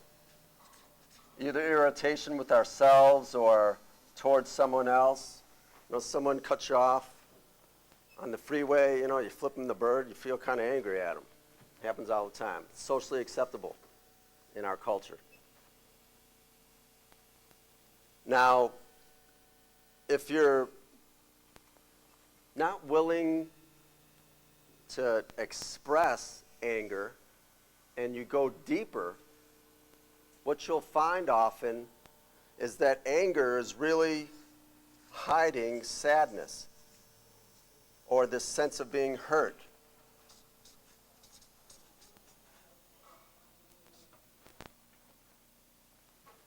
Either irritation with ourselves or towards someone else. You know, someone cuts you off on the freeway, you know, you flip them the bird, you feel kind of angry at them. It happens all the time. It's socially acceptable in our culture. Now, if you're not willing to express anger and you go deeper, what you'll find often is that anger is really hiding sadness or this sense of being hurt.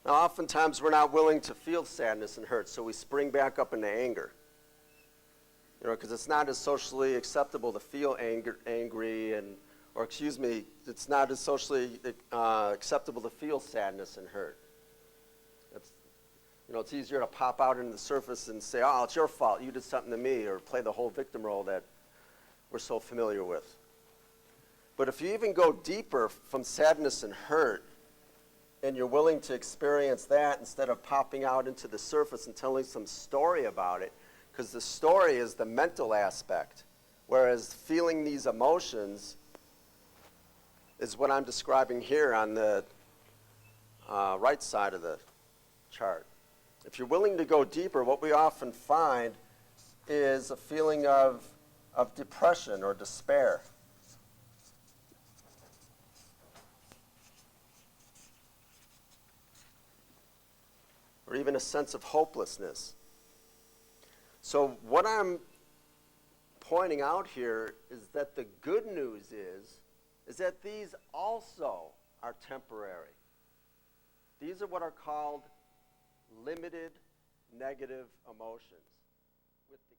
Now, oftentimes we're not willing to feel sadness and hurt, so we spring back up into anger. You know, because it's not as socially acceptable to feel angry, or excuse me, it's not as socially acceptable to feel sadness and hurt. It's easier to pop out into the surface and say, oh, it's your fault, you did something to me, or play the whole victim role that we're so familiar with. But if you even go deeper from sadness and hurt, and you're willing to experience that instead of popping out into the surface and telling some story about it, because the story is the mental aspect, whereas feeling these emotions is what I'm describing here on the right side of the chart. If you're willing to go deeper, what we often find is a feeling of depression or despair. Or even a sense of hopelessness. So what I'm pointing out here is that the good news is that these also are temporary. These are what are called limited negative emotions. With the